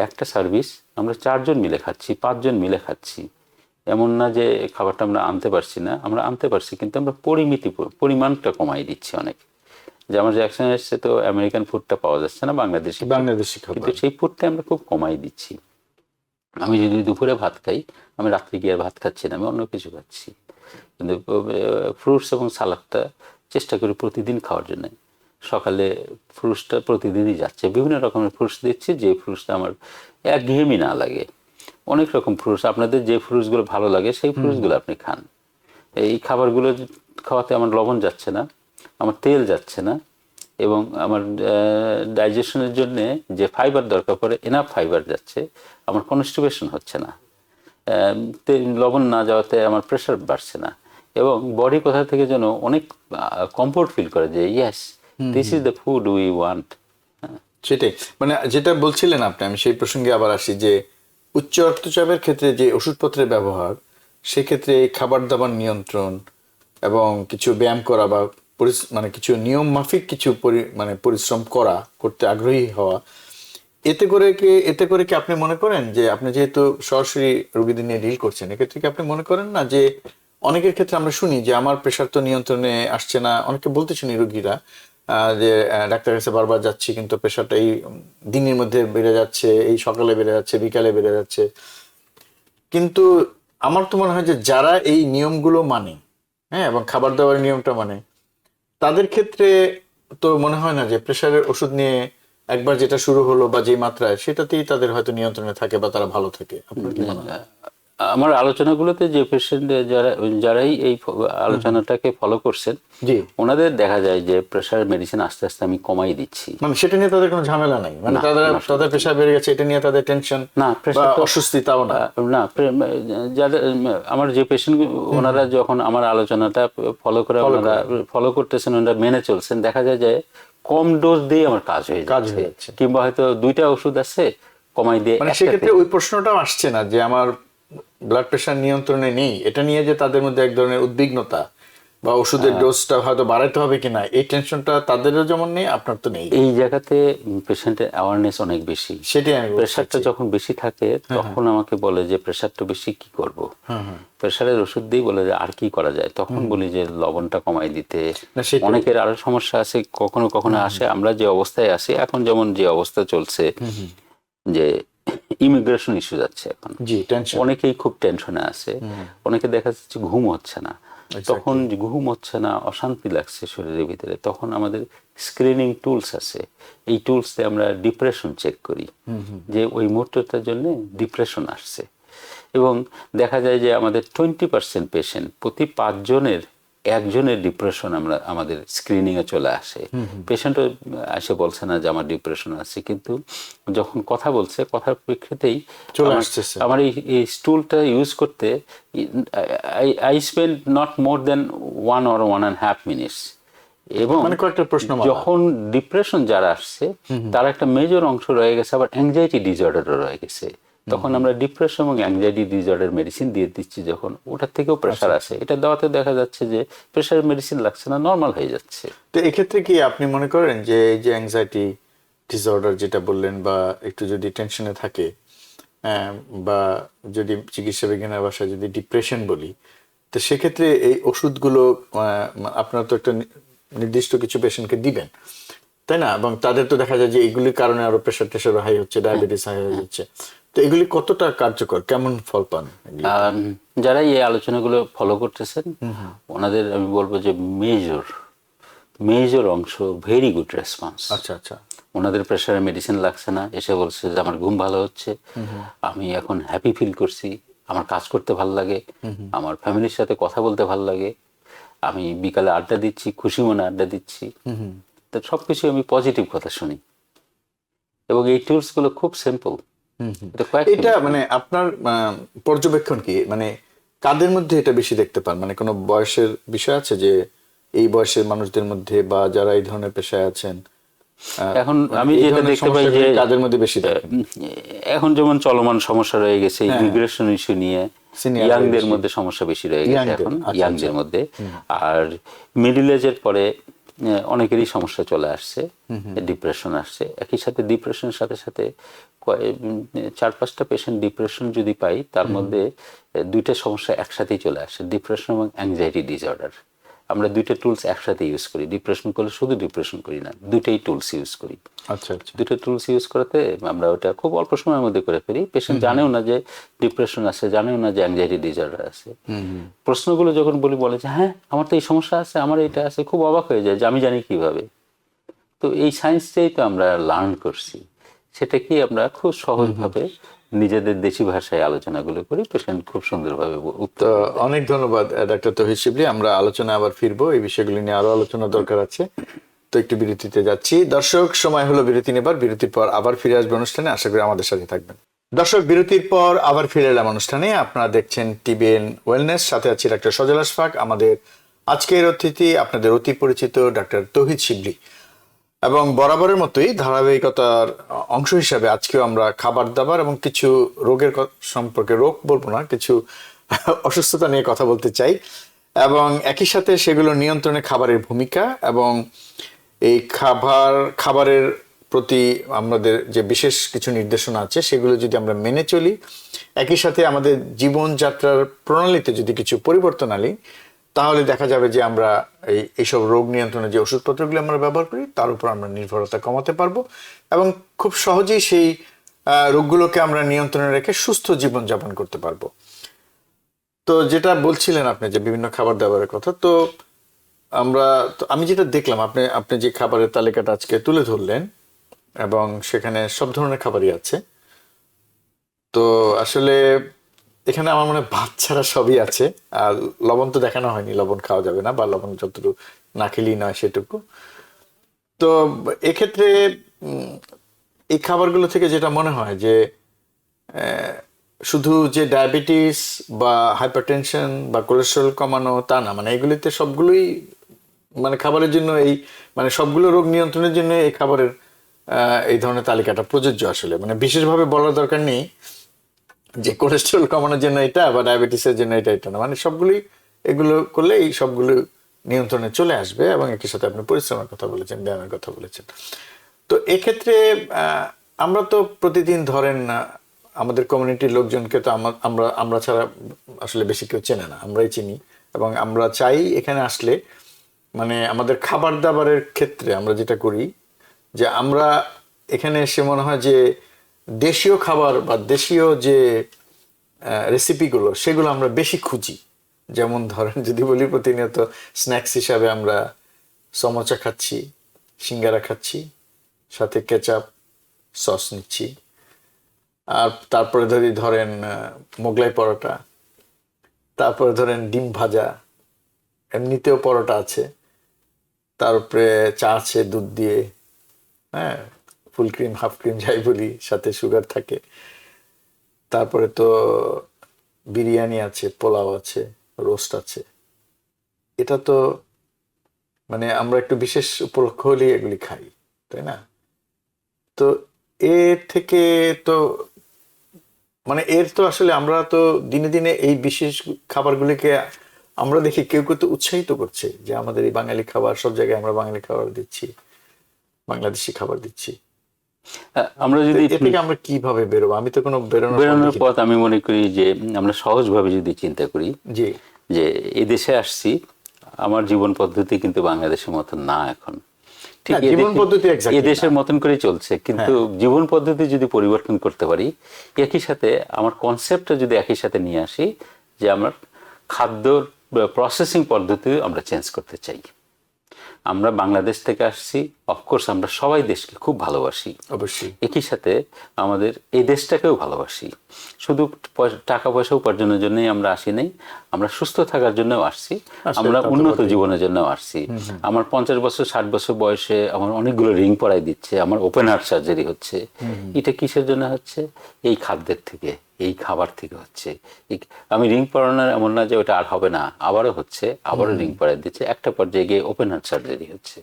একটা সার্ভিস আমরা 4 জন মিলে খাচ্ছি, 5 জন মিলে খাচ্ছি। এমন না যে খাবারটা আমরা আনতে পারছি না, আমরা আনতে পারছি, কিন্তু আমরা পরিমাণটা কমাই দিচ্ছি অনেক। যে আমার জ্যাকসন এসছে তো আমেরিকান ফুডটা পাওয়া যাচ্ছে না, বাংলাদেশি খাবার, কিন্তু সেই ফুডটা আমরা খুব কমাই দিচ্ছি। আমি যদি দুপুরে ভাত খাই, আমি রাত্রে গিয়ে আর ভাত খাচ্ছি না, আমি অন্য কিছু খাচ্ছি। কিন্তু ফ্রুটস এবং সালাদটা চেষ্টা করি প্রতিদিন খাওয়ার জন্য। সকালে ফ্রুটসটা প্রতিদিনই যাচ্ছে, বিভিন্ন রকমের ফ্রুটস দিচ্ছি, যে ফ্রুটসটা আমার একঘেয়েমি না লাগে। অনেক রকম ফ্রুটস, আপনাদের যে ফ্রুটসগুলো ভালো লাগে সেই ফ্রুটসগুলো আপনি খান। এই খাবারগুলো খাওয়াতে আমার লবণ যাচ্ছে না, আমার তেল যাচ্ছে না, এবং আমার ডাইজেশনের জন্য যে ফাইবার দরকার পড়ে এনাফ ফাইবার যাচ্ছে, আমার কনস্টিপেশন হচ্ছে না, লবণ না যাওয়াতে আমার প্রেশার বাড়ছে না, এবং বডি কোথা থেকে যেন অনেক কমফোর্ট ফিল করে যে yes, this is the food we want. সেটাই, মানে যেটা বলছিলেন আপনি, আমি সেই প্রসঙ্গে আবার আসি যে উচ্চ রক্তচাপের ক্ষেত্রে যে ওষুধপত্রের ব্যবহার, সেক্ষেত্রে খাবার দাবার নিয়ন্ত্রণ এবং কিছু ব্যায়াম করা বা মানে কিছু নিয়ম মাফিক কিছু মানে পরিশ্রম করতে আগ্রহী হওয়া, এতে করে কি আপনি মনে করেন যে আপনি যেহেতু সরাসরি রোগীদের নিয়ে ডিল করছেন, এক্ষেত্রে কি আপনি মনে করেন না যে অনেকের ক্ষেত্রে আমরা শুনি যে আমার প্রেশার তো নিয়ন্ত্রণে আসছে না, অনেকে বলতে শুনি রোগীরা যে ডাক্তারের কাছে বারবার যাচ্ছি কিন্তু প্রেশারটা এই দিনের মধ্যে বেড়ে যাচ্ছে, এই সকালে বেড়ে যাচ্ছে, বিকালে বেড়ে যাচ্ছে। কিন্তু আমার তো মনে হয় যে যারা এই নিয়মগুলো মানে, হ্যাঁ, এবং খাবার দাবারের নিয়মটা মানে, তাদের ক্ষেত্রে তো মনে হয় না যে প্রেশারের ওষুধ নিয়ে একবার যেটা শুরু হলো বা যে মাত্রায়, সেটাতেই তাদের হয়তো নিয়ন্ত্রণে থাকে বা তারা ভালো থাকে। আপনার কি মনে হয়? আমার আলোচনাগুলোতে যে পেশেন্ট যারাই এই আলোচনাটাকে ফলো করছেন, জি, ওনাদের দেখা যায় যে প্রেশার মেডিসিন আস্তে আস্তে আমি কমাই দিচ্ছি। মানে সেটা নিয়ে তাদের কোনো ঝামেলা নাই, মানে তাদের প্রেশার বেড়ে গেছে এটা নিয়ে তাদের টেনশন না, বা অস্বস্তি তাও না। না, যাদের আমার যে পেশেন্ট, ওনারা যখন আমার আলোচনাটা ফলো করতেছেন, ওনারা মেনে চলছেন, দেখা যায় যে কম ডোজ দিয়ে আমার কাজ হয়ে যাচ্ছে, কিংবা হয়তো 2টা ওষুধ আছে কমাই দিয়ে। মানে সেক্ষেত্রে ওই প্রশ্নটাও আসছে না যে আমার ব্লাড প্রেশার নিয়ন্ত্রণে নেই, এটা নিয়ে যে তাদের মধ্যে এক ধরনের উদ্বিগ্নতা বা ওষুধের ডোজটা হয়তো বাড়াইতে হবে কিনা, এই টেনশনটা তাদেরও যেমন নেই, আপনার তো নেই। এই জায়গাতে পেশেন্টের অ্যাওয়ারনেস অনেক বেশি। সেটাই আমি প্রেশারটা যখন বেশি থাকে তখন আমাকে বলে যে প্রেশারটা বেশি, কি করব? প্রেশারের ওষুধ দিয়ে বলে যে আর কি করা যায়, তখন বলি যে লবণটা কমাই দিতে। অনেকের আরো সমস্যা আছে, কখনো কখনো আসে আমরা যে অবস্থায় আছি এখন, যেমন যে অবস্থা চলছে যে ইমিগ্রেশন ইস্যু যাচ্ছে এখন, অনেকেই খুব টেনশনে আছে, অনেকে দেখা যাচ্ছে ঘুম হচ্ছে না। তখন ঘুম হচ্ছে না, অশান্তি লাগছে শরীরের ভিতরে, তখন আমাদের স্ক্রিনিং টুলস আছে, এই টুলস দিয়ে আমরা ডিপ্রেশন চেক করি যে ওই মুহূর্তটার জন্য ডিপ্রেশন আসছে। এবং দেখা যায় যে আমাদের 20% পেশেন্ট, প্রতি 5 জনের 1 জনের ডিপ্রেশন আমাদের স্ক্রিনিং এ চলে আসে। পেশেন্টও এসে বলছে না যে আমার ডিপ্রেশন আছে, কিন্তু যখন কথা বলছে, কথার প্রেক্ষিতেই আমার এই স্টুলটা ইউজ করতে I spend not more than 1 or 1.5 minutes। এবং যখন ডিপ্রেশন যারা আসছে, তার একটা মেজর অংশ রয়ে গেছে আবার অ্যাংজাইটি ডিসঅর্ডারও রয়ে গেছে, তখন আমরা ডিপ্রেশন এবং অ্যাংজাইটি ডিসঅর্ডার মেডিসিন দিয়ে দিচ্ছি, যখন ওটার থেকেও প্রেশার আসে, এটা দেওয়াতে দেখা যাচ্ছে যে প্রেশার মেডিসিন লাগছে না, নর্মাল হয়ে যাচ্ছে। তো এক্ষেত্রে কি আপনি মনে করেন যে এই যে অ্যাংজাইটি ডিসঅর্ডার যেটা বললেন, বা একটু যদি টেনশনে থাকে, বা যদি চিকিৎসা বিজ্ঞানের ভাষায় যদি ডিপ্রেশন বলি, তো সেক্ষেত্রে এই ওষুধগুলো আপনারা তো একটা নির্দিষ্ট কিছু পেশেন্টকে দিবেন, তাই না? এবং তাদের তো দেখা যায় যে এগুলির কারণে আরো প্রেশার টেশার হাই হচ্ছে, ডায়াবেটিস হাই হয়ে যাচ্ছে। তো এগুলি কতটা কার্যকর, কেমন ফল পান এগুলি? যারা এই আলোচনাগুলো ফলো করতেছেন ওনাদের আমি বলবো যে মেজর অংশ ভেরি গুড রেসপন্স। আচ্ছা আচ্ছা। ওনাদের প্রেশারে মেডিসিন লাগছে না, এসে বলছে যে আমার ঘুম ভালো হচ্ছে, আমি এখন হ্যাপি ফিল করছি, আমার কাজ করতে ভালো লাগে, আমার ফ্যামিলির সাথে কথা বলতে ভালো লাগে, আমি বিকালে আড্ডা দিচ্ছি, খুশি মনে আড্ডা দিচ্ছি। তো সবকিছু আমি পজিটিভ কথা শুনি এবং এই টুলস গুলো খুব সিম্পল। এটা মানে আপনার পর্যবেক্ষণ কি, মানে কাদের মধ্যে এটা বেশি দেখতে পান? মানে কোনো বয়সের বিষয় আছে যে এই বয়সের মানুষদের মধ্যে বা যারা এই ধরনের পেশায় আছেন, এখন মানে আমি এই যেটা ধরনের দেখতে পাই যে সমস্যাগুলি কাদের মধ্যে বেশি দেখেন? এখন যেমন চলমান সমস্যা রয়ে গেছে ইমিগ্রেশন ইস্যু নিয়ে, Senior ইয়াংদের বেশি। মধ্যে সমস্যা বেশি রয়ে গেছে Young দের, এখন, আচ্ছা, ইয়াংদের মধ্যে। আর মিডল এজের পরে অনেকেরই সমস্যা চলে আসছে, ডিপ্রেশন আসছে। একই সাথে ডিপ্রেশনের সাথে সাথে 4-5টা পেশেন্ট ডিপ্রেশন যদি পাই, তার মধ্যে 2টা সমস্যা একসাথেই চলে আসে, ডিপ্রেশন এবং অ্যাংজাইটি ডিসঅর্ডার। আমরা 2টা টুলস একসাথে ইউজ করি, ডিপ্রেশন করলে শুধু ডিপ্রেশন করি না, 2টাই টুলস ইউজ করি। আচ্ছা আচ্ছা। 2টা টুলস ইউজ করাতে আমরা ওটা খুব অল্প সময়ের মধ্যে করে ফেলি। পেশেন্ট জানেও না যে ডিপ্রেশন আছে, জানেও না যে অ্যাংজাইটি ডিসঅর্ডার আছে। প্রশ্নগুলো যখন বলে যে হ্যাঁ আমার তো এই সমস্যা আছে, আমার এটা আছে, খুব অবাক হয়ে যায় যে আমি জানি কিভাবে। তো এই সায়েন্সটাই তো আমরা লার্ন করছি, সেটা কি আমরা খুব সহজভাবে নিজেদের দেশি ভাষায় আলোচনাগুলো করি, পেশেন্ট খুব সুন্দরভাবে তো অনেক ধন্যবাদ ডাক্তার তৌহিদ শিবলি। আমরা আলোচনা আবার ফিরবো, এই বিষয়গুলি নিয়ে আরো আলোচনা দরকার আছে। তো একটু বিরতিতে যাচ্ছি। দর্শক, সময় হলো বিরতি নেবার। বিরতির পর আবার ফিরে আসবে অনুষ্ঠানে, আশা করি আমাদের সাথে থাকবেন। দর্শক, বিরতির পর আবার ফিরে এলাম অনুষ্ঠানে। আপনারা দেখছেন টিবিএন ওয়েলনেস, সাথে আছি ডাক্তার সজল আশফাক। আমাদের আজকের অতিথি আপনাদের অতি পরিচিত ডাক্তার তৌহিদ শিবলি। এবং বরাবরের মতোই ধারাবাহিকতার অংশ হিসাবে আজকেও আমরা খাবার দাবার এবং কিছু রোগের সম্পর্কে, রোগ বলবো না, কিছু অসুস্থতা নিয়ে কথা বলতে চাই, এবং একই সাথে সেগুলো নিয়ন্ত্রণে খাবারের ভূমিকা এবং এই খাবারের প্রতি আমাদের যে বিশেষ কিছু নির্দেশনা আছে সেগুলো যদি আমরা মেনে চলি, একই সাথে আমাদের জীবনযাত্রার প্রণালীতে যদি কিছু পরিবর্তন আনি, তাহলে দেখা যাবে যে আমরা এইসব রোগ নিয়ন্ত্রণে যে ওষুধপত্রগুলো আমরা ব্যবহার করি তার উপর আমরা নির্ভরতা কমাতে পারবো এবং খুব সহজেই সেই রোগগুলোকে আমরা নিয়ন্ত্রণে রেখে সুস্থ জীবনযাপন করতে পারবো। তো যেটা বলছিলেন আপনি যে বিভিন্ন খাবার দাবারের কথা, তো আমি যেটা দেখলাম, আপনি যে খাবারের তালিকাটা আজকে তুলে ধরলেন এবং সেখানে সব ধরনের খাবারই আছে। তো আসলে এখানে আমার মনে হয় ভাত ছাড়া সবই আছে, আর লবণ তো দেখানো হয়নি, লবণ খাওয়া যাবে না বা লবণ যতটুকু না খেলেই নয় সেটুকু। তো এক্ষেত্রে এই খাবারগুলো থেকে যেটা মনে হয় যে শুধু যে ডায়াবেটিস বা হাইপারটেনশন বা কোলেস্টেরল কমানো তা না, মানে এগুলিতে সবগুলোই মানে খাবারের জন্য মানে সবগুলো রোগ নিয়ন্ত্রণের জন্য এই খাবারের এই ধরনের তালিকাটা প্রযোজ্য। আসলে মানে বিশেষভাবে বলার দরকার নেই যে কোলেস্টেরল কমানোর জন্য এটা বা ডায়াবেটিসের জন্য এটা না, মানে এগুলো করলে এই সবগুলো নিয়ন্ত্রণে চলে আসবে। এবং একই সাথে আপনি পরিশ্রমের কথা বলেছেন, ব্যায়ামের কথা বলেছেন। তো এক্ষেত্রে আমরা তো প্রতিদিন ধরেন আমাদের কমিউনিটির লোকজনকে তো আমরা ছাড়া আসলে বেশি কেউ চেনে না, আমরাই চিনি। এবং আমরা চাই এখানে আসলে মানে আমাদের খাবার দাবারের ক্ষেত্রে আমরা যেটা করি যে আমরা এখানে এসে মনে হয় যে দেশীয় খাবার বা দেশীয় যে রেসিপিগুলো সেগুলো আমরা বেশি খুঁজি। যেমন ধরেন যদি বলি, প্রতিনিয়ত স্ন্যাক্স হিসাবে আমরা সমোসা খাচ্ছি, সিঙ্গারা খাচ্ছি, সাথে কেচাপ সস নিচ্ছি, আর তারপরে ধরেন মোগলাই পরোটা, তারপরে ধরেন ডিম ভাজা, এমনিতেও পরোটা আছে, তার উপরে চা আছে দুধ দিয়ে, হ্যাঁ, ফুল ক্রিম হাফ ক্রিম যাই বলি, সাথে সুগার থাকে। তারপরে তো বিরিয়ানি আছে, পোলাও আছে, রোস্ট আছে। এটা তো মানে আমরা একটু বিশেষ উপলক্ষ হলে এগুলি খাই, তাই না? তো এর থেকে তো মানে এর তো আসলে আমরা তো দিনে দিনে এই বিশেষ খাবারগুলিকে আমরা দেখি কেউ কেউ তো উৎসাহিত করছে যে আমাদের এই বাঙালি খাবার, সব জায়গায় আমরা বাঙালি খাবার দিচ্ছি, বাংলাদেশি খাবার দিচ্ছি। আমরা যদি এ থেকে আমরা কিভাবে বেরোবো? আমি তো কোনো বেরোনোর পথ আমি মনে করি যে আমরা সহজভাবে যদি চিন্তা করি, জি, যে এই দেশে আসছি, আমার জীবন পদ্ধতি কিন্তু বাংলাদেশের মতন না এখন। ঠিক না, জীবন পদ্ধতি exactly এই দেশের মতন করে চলছে, কিন্তু জীবন পদ্ধতি যদি পরিবর্তন করতে পারি, একই সাথে আমার কনসেপ্টটা যদি একই সাথে নিয়ে আসি যে আমার খাদ্য প্রসেসিং পদ্ধতি আমরা চেঞ্জ করতে চাই। আমরা বাংলাদেশ থেকে আসছি, অফকোর্স আমরা সবাই দেশকে খুব ভালোবাসি, অবশ্যই একই সাথে আমাদের এই দেশটাকেও ভালোবাসি। শুধু টাকা পয়সা উপার্জনের জন্যই আমরা আসি নাই, আমরা সুস্থ থাকার জন্যও আসছি, আমরা উন্নত জীবনের জন্য আসছি। আমার 50 বছর 60 বছর বয়সে আমার অনেকগুলো রিং পরাই দিচ্ছে, আমার ওপেন হার্ট সার্জারি হচ্ছে। এটা কিসের জন্য হচ্ছে? এই খাদ্যের থেকে, এই খাবার থেকে হচ্ছে। আমি রিং পরানোর এমন না যে ওটা আর হবে না, আবারও হচ্ছে, আবারও রিং পরাই দিচ্ছে, একটা পর্যায়ে গিয়ে ওপেন হার্ট সার্জারি হচ্ছে।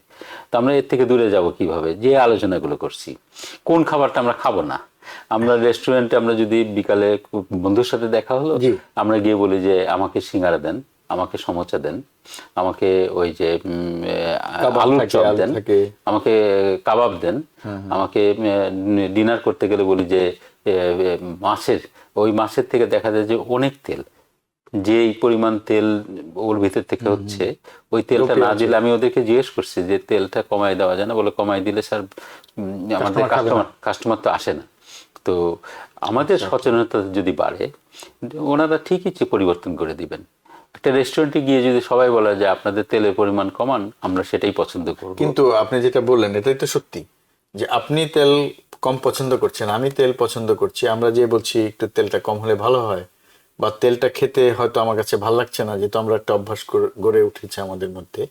তো আমরা এর থেকে দূরে যাব কিভাবে? যে আলোচনাগুলো করছি, কোন খাবারটা আমরা খাবো না। আমরা রেস্টুরেন্টে আমরা যদি বিকালে বন্ধুর সাথে দেখা হলো, আমরা গিয়ে বলি যে আমাকে সিঙ্গারা দেন, আমাকে সমোসা দেন, আমাকে ওই যে আলুর চপ দেন, আমাকে কাবাব দেন, আমাকে ডিনার করতে গেলে বলি যে ওই মাছের থেকে দেখা যায় যে অনেক তেল, যে পরিমাণ তেল ওর ভিতর থেকে হচ্ছে, ওই তেলটা না দিলে, আমি ওদেরকে জিজ্ঞেস করছি যে তেলটা কমাই দেওয়া যায় না, বলে কমাই দিলে স্যার আমাদের কাস্টমার তো আসে না। তো আমাদের সচেতনতা যদি বাড়ে, ওনারা ঠিকই পরিবর্তন করে দিবেন। একটা রেস্টুরেন্টে গিয়ে যদি সবাই বলে যে আপনাদের তেলের পরিমাণ কমান, আমরা সেটাই পছন্দ করব। কিন্তু আপনি যেটা বললেন এটাই তো সত্যি, যে আপনি তেল কম পছন্দ করছেন, আমি তেল পছন্দ করছি, আমরা যে বলছি একটু তেলটা কম হলে ভালো হয়, বা তেলটা খেতে হয়তো আমার কাছে ভালো লাগছে না, যেহেতু আমরা একটা অভ্যাস গড়ে উঠেছে আমাদের মধ্যে,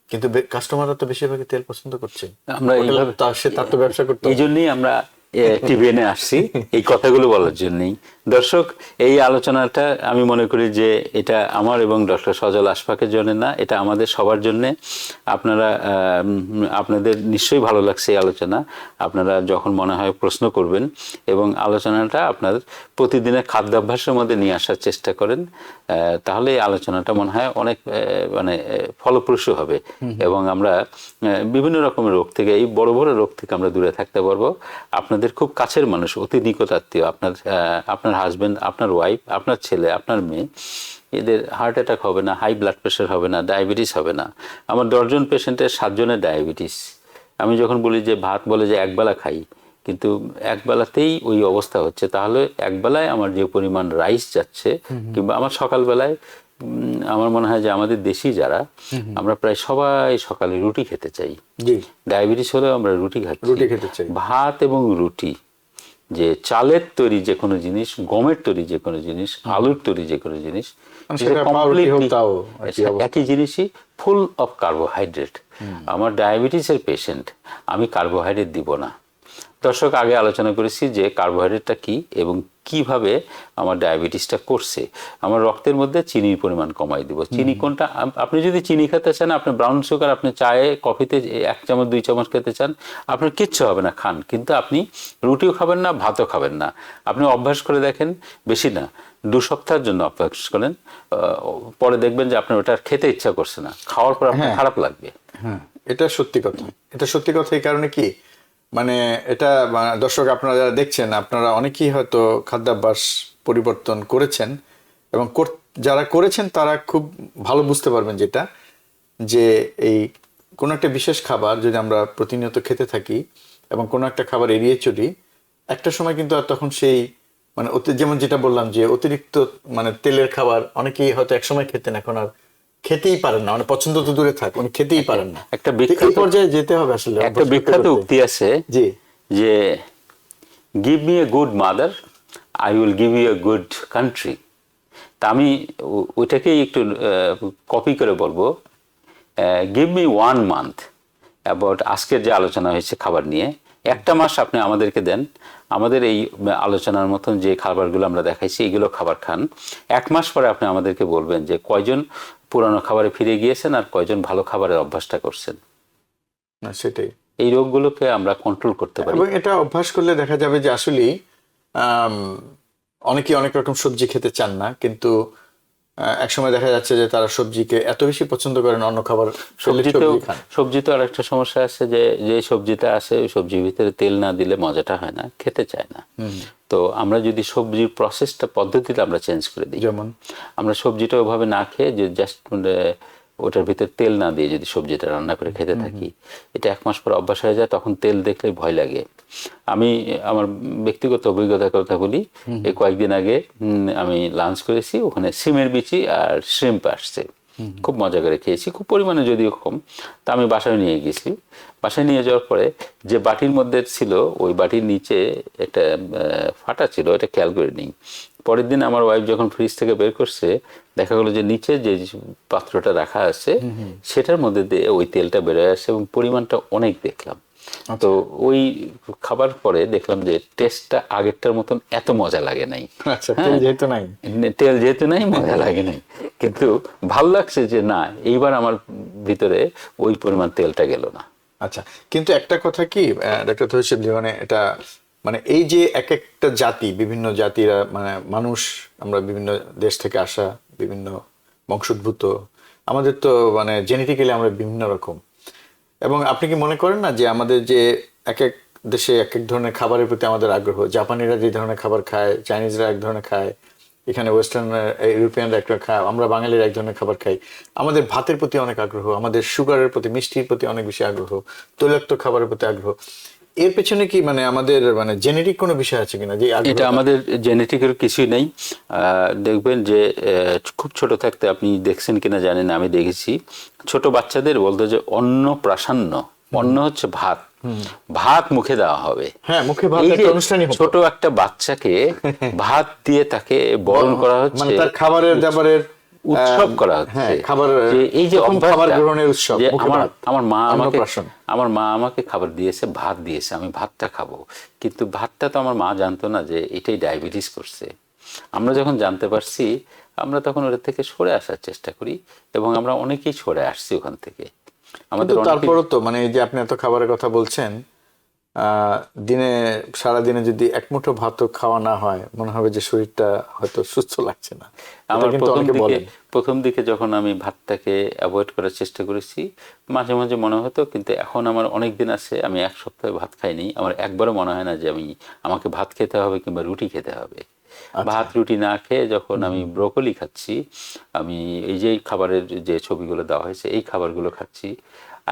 কিন্তু কাস্টমাররা তো বেশিরভাগই তেল পছন্দ করছে। আমরা এইভাবে তার তো ব্যবসা করতে, এই জন্যই আমরা টিভিএনে আসছি এই কথাগুলো বলার জন্যই। দর্শক, এই আলোচনাটা আমি মনে করি যে এটা আমার এবং ডক্টর সজল আশফাকের জন্য না, এটা আমাদের সবার জন্য। আপনাদের নিশ্চয়ই ভালো লাগছে এই আলোচনা। আপনারা যখন মনে হয় প্রশ্ন করবেন এবং আলোচনাটা আপনাদের প্রতিদিনের খাদ্যাভ্যাসের মধ্যে নিয়ে আসার চেষ্টা করেন, তাহলে এই আলোচনাটা মনে হয় অনেক মানে ফলপ্রসূ হবে এবং আমরা বিভিন্ন রকমের রোগ থেকে, এই বড় বড় রোগ থেকে আমরা দূরে থাকতে পারবো। আপনাদের খুব কাছের মানুষ, অতি নিকট আত্মীয়, আপনার হাজবেন্ড, আপনার ওয়াইফ, আপনার ছেলে, আপনার মেয়ে, এদের হার্ট অ্যাটাক হবে না, হাই ব্লাড প্রেশার হবে না, ডায়াবেটিস হবে না। আমার 10 জন পেশেন্টের 7 জনের ডায়াবেটিস। আমি যখন বলি যে ভাত বলে যে একবেলা খাই, কিন্তু একবেলাতেই ওই অবস্থা হচ্ছে, তাহলে একবেলায় আমার যে পরিমাণ রাইস যাচ্ছে, কিংবা আমার সকালবেলায়, আমার মনে হয় যে আমাদের দেশি যারা, আমরা প্রায় সবাই সকালে রুটি খেতে চাই। ডায়াবেটিস হলেও আমরা রুটি খাচ্ছি। ভাত এবং রুটি, যে চালের তৈরি যে কোনো জিনিস, গমের তৈরি যে কোনো জিনিস, আলুর তৈরি যে কোনো জিনিস, একই জিনিসই ফুল অফ কার্বোহাইড্রেট। আমার ডায়াবেটিসের পেশেন্ট, আমি কার্বোহাইড্রেট দিব না। দর্শক, আগে আলোচনা করেছি যে কার্বোহাইড্রেটটা কি এবং কিভাবে আমার ডায়াবেটিসটা করছে। আমার রক্তের মধ্যে চিনির পরিমাণ কমাই দিব। চিনি কোনটা? আপনি যদি চিনি খেতে চান, আপনি ব্রাউন সুগার, আপনি চায়ে কফিতে 1 চামচ 2 চামচ খেতে চান, আপনার কিচ্ছু হবে না, খান, কিন্তু আপনি রুটিও খাবেন না, ভাতও খাবেন না। আপনি অভ্যাস করে দেখেন, বেশি না 2 সপ্তাহের জন্য অভ্যাস করেন, পরে দেখবেন যে আপনার ওটা খেতে ইচ্ছা করছে না, খাওয়ার পর আপনার খারাপ লাগবে। হ্যাঁ, এটা সত্যি কথা। এটা সত্যি কথা এই কারণে কি, মানে এটা দর্শক আপনারা যারা দেখছেন, আপনারা অনেকেই হয়তো খাদ্যাভ্যাস পরিবর্তন করেছেন, এবং যারা করেছেন তারা খুব ভালো বুঝতে পারবেন যেটা, যে এই কোনো একটা বিশেষ খাবার যদি আমরা প্রতিনিয়ত খেতে থাকি এবং কোনো একটা খাবার এড়িয়ে চলি, একটা সময় কিন্তু আর তখন সেই মানে যেমন যেটা বললাম যে অতিরিক্ত মানে তেলের খাবার অনেকেই হয়তো একসময় খেতেন, এখন আর খেতেই পারেন না, মানে পছন্দ তো দূরে থাক, উনি খেতেই পারেন না। একটা বিখ্যাত পর্যায়ে যেতে হবে আসলে। একটা বিখ্যাত উক্তি আছে যে give me a good mother, I will give you a good country. তা আমি ওইটাকেই একটু কপি করে বলবো, গিভ মি 1 মান্থ অ্যাবাউট আজকের যে আলোচনা হয়েছে খাবার নিয়ে, 1টা মাস আপনি আমাদেরকে দেন, আমাদের এই আলোচনার মতন যে খাবারগুলো আমরা দেখাইছি এগুলো খাবার খান। 1 মাস পরে আপনি আমাদেরকে বলবেন যে কয়জন পুরানো খাবারে ফিরে গিয়েছেন আর কয়জন ভালো খাবারের অভ্যাসটা করছেন। সেটাই, এই রোগগুলোকে আমরা কন্ট্রোল করতে পারি। এবং এটা অভ্যাস করলে দেখা যাবে যে আসলে অনেকেই অনেক রকম সবজি খেতে চান না, কিন্তু একসময় দেখা যাচ্ছে যে তারা সবজিকে এত বেশি পছন্দ করেন, অন্য খাবার সবজি তো আরেকটা সমস্যা আছে, যে সবজিটা আছে ওই সবজির ভিতরে তেল না দিলে মজাটা হয় না, খেতে চায় না। তো আমরা যদি সবজির প্রসেসটা পদ্ধতিটা আমরা চেঞ্জ করে দিই, যেমন আমরা সবজিটা ওভাবে না খেয়ে যে জাস্ট ওটার ভিতরে তেল না দিয়ে যদি সবজিটা রান্না করে খেতে থাকি, এটা 1 মাস পর অভ্যাস হয়ে যায়, তখন তেল দেখলেই ভয় লাগে। আমি আমার ব্যক্তিগত অভিজ্ঞতার কথা বলি, এই কয়েকদিন আগে আমি লাঞ্চ করেছি, ওখানে সিমের বিচি আর শ্রিম্প আসছে, খুব মজা করে খেয়েছি, খুব পরিমাণে যদিও কম। তা আমি বাসায় নিয়ে গেছি, বাসায় নিয়ে যাওয়ার পরে যে বাটির মধ্যে ছিল ওই বাটির নিচে একটা ফাটা ছিল, এটা খেয়াল করে নিই। পরের দিন আমার ওয়াইফ যখন ফ্রিজ থেকে বের করছে, দেখা গেলো যে নিচে যে পাত্রটা রাখা আছে সেটার মধ্যে দিয়ে ওই তেলটা বেরোয় আসছে এবং পরিমাণটা অনেক দেখলাম। তো ওই খাবার পরে দেখলাম যে টেস্টটা আগেরটার মতন এত মজা লাগে নাই। আচ্ছা, তেল যেহেতু নাই, তেল যেহেতু নাই মজা লাগে নাই, কিন্তু ভাল লাগছে যে না, এইবার আমার ভিতরে ওই পরিমাণ তেলটা গেল না। আচ্ছা, কিন্তু একটা কথা কি ডক্টর তৌসিফ, মানে এটা মানে এই যে এক একটা জাতি, বিভিন্ন জাতিরা মানে মানুষ, আমরা বিভিন্ন দেশ থেকে আসা, বিভিন্ন বংশোদ্ভূত, আমাদের তো মানে জেনেটিক্যালি আমরা বিভিন্ন রকম। এবং আপনি কি মনে করেন না যে আমাদের যে এক এক দেশে এক এক ধরনের খাবারের প্রতি আমাদের আগ্রহ, জাপানিরা যে ধরনের খাবার খায়, চাইনিজরা এক ধরনের খায়, এখানে ওয়েস্টার্ন ইউরোপিয়ানরা একটা খায়, আমরা বাঙালিরা এক ধরনের খাবার খাই। আমাদের ভাতের প্রতি অনেক আগ্রহ, আমাদের সুগারের প্রতি, মিষ্টির প্রতি অনেক বেশি আগ্রহ, তৈলাক্ত খাবারের প্রতি আগ্রহ। এর পেছনে কি মানে আমাদের মানে জেনেটিক কোনো বিষয় আছে কিনা যে এটা আমাদের জেনেটিকের কিছুই নেই। দেখবেন যে খুব ছোট থাকতে, আপনি দেখছেন কিনা জানেন না, আমি দেখেছি ছোট বাচ্চাদের বলতো যে অন্ন প্রাসান্ন, অন্ন হচ্ছে ভাত, ভাত মুখে দেওয়া হবে। হ্যাঁ, মুখে ভাত এই যে একটা অনুষ্ঠানই হতো। ছোট একটা বাচ্চাকে ভাত দিয়ে তাকে বরণ করা হচ্ছে, মানে তার খাবারের দাবারের উৎসব করা হচ্ছে। খাবার, যে এই যে খাবার গ্রহণের উৎসব, যে মুখে ভাত, আমার মা আমাকে খাবার দিয়েছে, ভাত দিয়েছে, আমি ভাতটা খাবো, কিন্তু ভাতটা তো আমার মা জানতো না যে এটাই ডায়াবেটিস করছে। আমরা যখন জানতে পারছি, আমরা তখন ওদের থেকে সরে আসার চেষ্টা করি, এবং আমরা অনেকেই সরে আসছি ওখান থেকে। আমাদের তারপরও তো মানে এই যে আপনি এত খাবারের কথা বলছেন, দিনে সারাদিনে যদি এক মুঠো ভাতও খাওয়া না হয়, মনে হবে যে শরীরটা হয়তো সুস্থ লাগছে না। আমার প্রথম দিকে যখন আমি ভাতটাকে অ্যাভয়েড করার চেষ্টা করেছি, মাঝে মাঝে মনে হতো, কিন্তু এখন আমার অনেক দিন আছে আমি 1 সপ্তাহে ভাত খাইনি, আমার একবারও মনে হয় না যে আমাকে ভাত খেতে হবে কিংবা রুটি খেতে হবে। ভাত রুটি না খেয়ে যখন আমি ব্রোকলি খাচ্ছি, আমি এই যে খাবারের যে ছবিগুলো দেওয়া হয়েছে এই খাবারগুলো খাচ্ছি,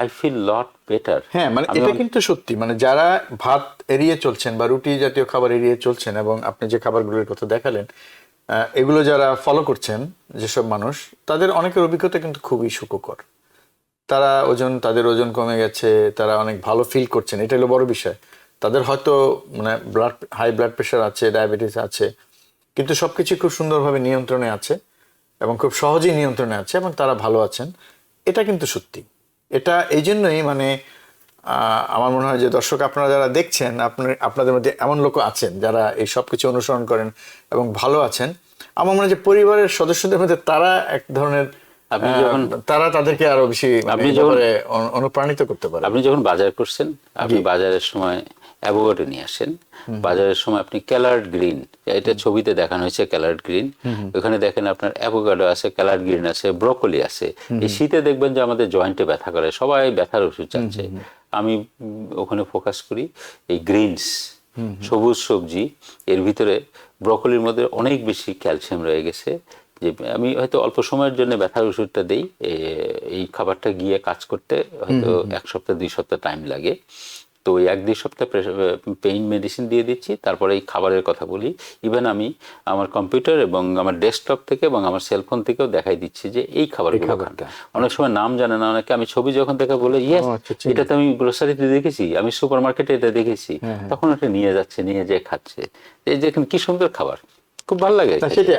আই ফিল লট বেটার। হ্যাঁ, মানে এটা কিন্তু সত্যি, মানে যারা ভাত এড়িয়ে চলছেন বা রুটি জাতীয় খাবার এড়িয়ে চলছেন, এবং আপনি যে খাবারগুলোর কথা দেখালেন, এগুলো যারা ফলো করছেন, যেসব মানুষ, তাদের অনেকের অভিজ্ঞতা কিন্তু খুবই সুখকর। তাদের ওজন কমে গেছে, তারা অনেক ভালো ফিল করছেন, এটা হলো বড় বিষয়। তাদের হয়তো মানে হাই ব্লাড প্রেশার আছে, ডায়াবেটিস আছে, কিন্তু সবকিছু খুব সুন্দরভাবে নিয়ন্ত্রণে আছে এবং খুব সহজেই নিয়ন্ত্রণে আছে, এবং তারা ভালো আছেন। এটা কিন্তু সত্যি। এটা এই জন্যই মানে আমার মনে হয় যে দর্শক, আপনারা যারা দেখছেন, আপনাদের মধ্যে এমন লোক আছেন যারা এই সব কিছু অনুসরণ করেন এবং ভালো আছেন। আমার মনে হয় যে পরিবারের সদস্যদের মধ্যে তারা এক ধরনের, তারা তাদেরকে আরো বেশি অনুপ্রাণিত করতে পারে। আপনি যখন বাজার করছেন, আপনি বাজারের সময় অ্যাভোকাডো নিয়ে আসেন, বাজারের সময় আপনি ক্যালার্ড গ্রিন, এটা ছবিতে দেখানো হয়েছে ক্যালার্ড গ্রিন, ওখানে দেখেন আপনার অ্যাভোকাডো আছে, ক্যালার্ড গ্রিন আছে, ব্রোকলি আছে। এই শীতে দেখবেন যে আমাদের জয়েন্টে ব্যথা করে, সবাই ব্যথার ওষুধ চাচ্ছে। আমি ওখানে ফোকাস করি এই গ্রিনস, সবুজ সবজি, এর ভিতরে ব্রোকলির মধ্যে অনেক বেশি ক্যালসিয়াম রয়ে গেছে, যে আমি হয়তো অল্প সময়ের জন্য ব্যথার ওষুধটা দিই, এই খাবারটা গিয়ে কাজ করতে হয়তো 1 সপ্তাহ 2 সপ্তাহ টাইম লাগে। তো ওই 1-2 সপ্তাহ পেইন মেডিসিন দিয়ে দিচ্ছি, তারপরে এই খাবারের কথা বলি। ইভেন আমি আমার কম্পিউটার এবং আমার ডেস্কটপ থেকে এবং আমার সেলফোন থেকেও দেখাই দিচ্ছি যে এই খাবারগুলো খান। অনেক সময় নাম জানে না অনেকে, আমি ছবি যখন দেখে বলে ইয়েস এটা তো আমি গ্রোসারিতে দেখেছি, আমি সুপার মার্কেটে এটা দেখেছি, তখন ওটা নিয়ে যাচ্ছে, নিয়ে যেয়ে খাচ্ছে। এই দেখেন কি সুন্দর খাবার, খুব ভালো লাগে। সেটাই,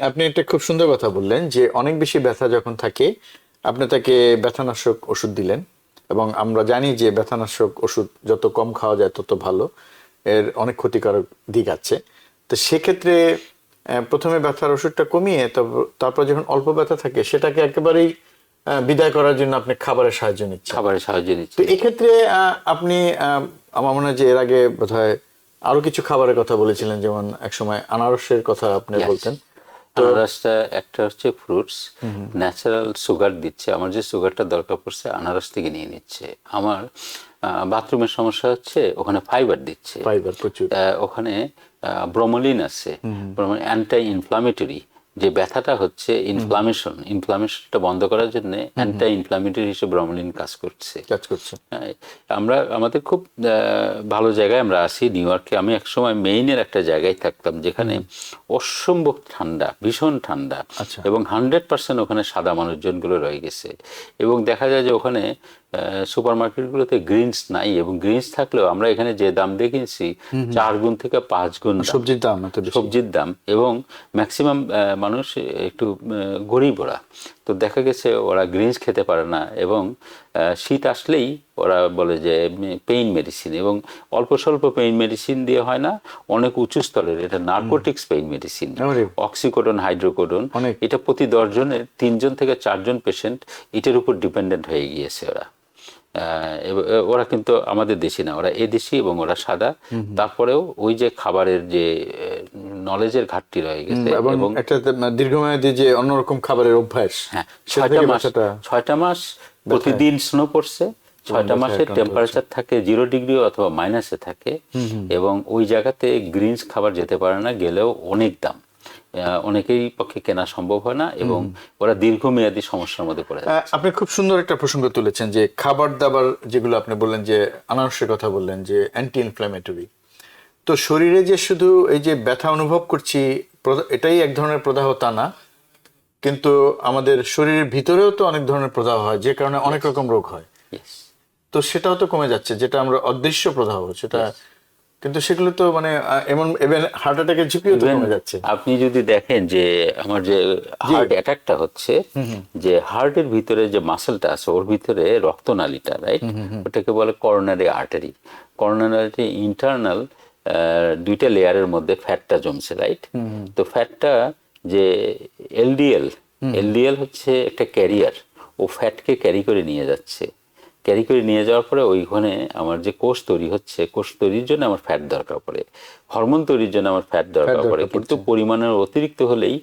আপনি একটা খুব সুন্দর কথা বললেন যে অনেক বেশি ব্যথা যখন থাকে, আপনি তাকে ব্যথানাশক ওষুধ দিলেন, এবং আমরা জানি যে ব্যথানাশক ওষুধ যত কম খাওয়া যায় তত ভালো, এর অনেক ক্ষতিকারক দিক আছে। তো সেক্ষেত্রে প্রথমে ব্যথার ওষুধটা কমিয়ে তারপর যখন অল্প ব্যথা থাকে সেটাকে একেবারেই বিদায় করার জন্য আপনি খাবারের সাহায্য নিচ্ছেন। তো এক্ষেত্রে আপনি আমার মনে হয় যে এর আগে বোধহয় আরো কিছু খাবারের কথা বলেছিলেন, যেমন একসময় আনারসের কথা আপনি বলতেন। আনারসটা একটা হচ্ছে ফ্রুটস, ন্যাচারাল সুগার দিচ্ছে, আমার যে সুগারটা দরকার পড়ছে আনারস থেকে নিয়ে নিচ্ছে। আমার বাথরুমের সমস্যা হচ্ছে, ওখানে ফাইবার দিচ্ছে, ফাইবার প্রচুর। ওখানে ব্রোমোলিন আছে, অ্যান্টি ইনফ্লামেটরি। যে ব্যথাটা হচ্ছে ইনফ্লামেশনটা বন্ধ করার জন্য অ্যান্টি ইনফ্লামেটরি হিসেবে ব্রোমোলিন কাজ করছে। হ্যাঁ, আমরা আমাদের খুব ভালো জায়গায় আমরা আছি নিউ ইয়র্কে। আমি একসময় মেইনের একটা জায়গায় থাকতাম যেখানে অসম্ভব ঠান্ডা, ভীষণ ঠান্ডা, এবং 100% ওখানে সাদা মানুষজনগুলো রয়ে গেছে। এবং দেখা যায় যে ওখানে সুপার মার্কেটগুলোতে গ্রিনস নাই, এবং গ্রিনস থাকলেও আমরা এখানে যে দাম দিয়ে কিনছি 4 গুণ থেকে 5 গুণ সবজির দাম, এবং ম্যাক্সিমাম মানুষ একটু গরিব ওরা, তো দেখা গেছে ওরা গ্রিনস খেতে পারে না, এবং শীত আসলেই ওরা বলে যে পেইন মেডিসিন, এবং অল্প স্বল্প পেইন মেডিসিন দিয়ে হয় না, অনেক উঁচু স্তরের এটা নার্কোটিক্স পেইন মেডিসিন, অক্সিকোডন, হাইড্রোকোডন, এটা প্রতি 10 জনের 3 জন থেকে 4 জন পেশেন্ট এটার উপর ডিপেন্ডেন্ট হয়ে গিয়েছে ওরা। ওরা কিন্তু আমাদের দেশি না, ওরা এদেশি এবং ওরা সাদা। তারপরেও ওই যে খাবারের যে নলেজের ঘাটতি রয়ে গেছে, এবং একটা দীর্ঘমেয়াদী যে অন্যরকম খাবারের অভ্যাস। হ্যাঁ, 6টা মাস প্রতিদিন স্নো পড়ছে, 6টা মাসের টেম্পারেচার থাকে 0 ডিগ্রি অথবা মাইনাসে থাকে, এবং ওই জায়গাতে গ্রিনস খাবার যেতে পারে না, গেলেও অনেক দাম, অনেকেই পক্ষে কেনা সম্ভব হয় না, এবং ওরা দীর্ঘমেয়াদী সমস্যার মধ্যে পড়ে যায়। আপনি খুব সুন্দর একটা প্রসঙ্গ তুলেছেন যে খাবার দাবার যেগুলো আপনি বললেন, যে আনারসের কথা বললেন, যে অ্যান্টি ইনফ্ল্যামেটরি। তো শরীরে যে শুধু এই যে ব্যথা অনুভব করছি এটাই এক ধরনের প্রদাহ তা না, কিন্তু আমাদের শরীরের ভিতরেও তো অনেক ধরনের প্রদাহ হয়, যে কারণে অনেক রকম রোগ হয়। তো সেটাও তো কমে যাচ্ছে, যেটা আমরা অদৃশ্য প্রদাহ, সেটা কিন্তু সেগুলো তো মানে এমন হার্ট অ্যাটাকের ঝুঁকিও তো কমে যাচ্ছে। আপনি যদি দেখেন যে আমার যে হার্ট অ্যাটাকটা হচ্ছে, যে হার্টের ভিতরে যে মাসেলটা আছে ওর ভিতরে রক্তনালীটা, রাইট, ওটাকে বলে coronary artery. Coronary artery internal 2টা লেয়ারের মধ্যে ফ্যাটটা জমছে, রাইট। তো ফ্যাটটা যে এলডিএল হচ্ছে একটা ক্যারিয়ার, ও ফ্যাটকে ক্যারি করে নিয়ে যাচ্ছে। ক্যারি করে নিয়ে যাওয়ার পরে ওইখানে আমার যে কোষ তৈরি হচ্ছে, কোষ তৈরির জন্য আমার ফ্যাট দরকার পড়ে, হরমোন তৈরির জন্য আমার ফ্যাট দরকার পড়ে, কিন্তু পরিমাণের অতিরিক্ত হলেই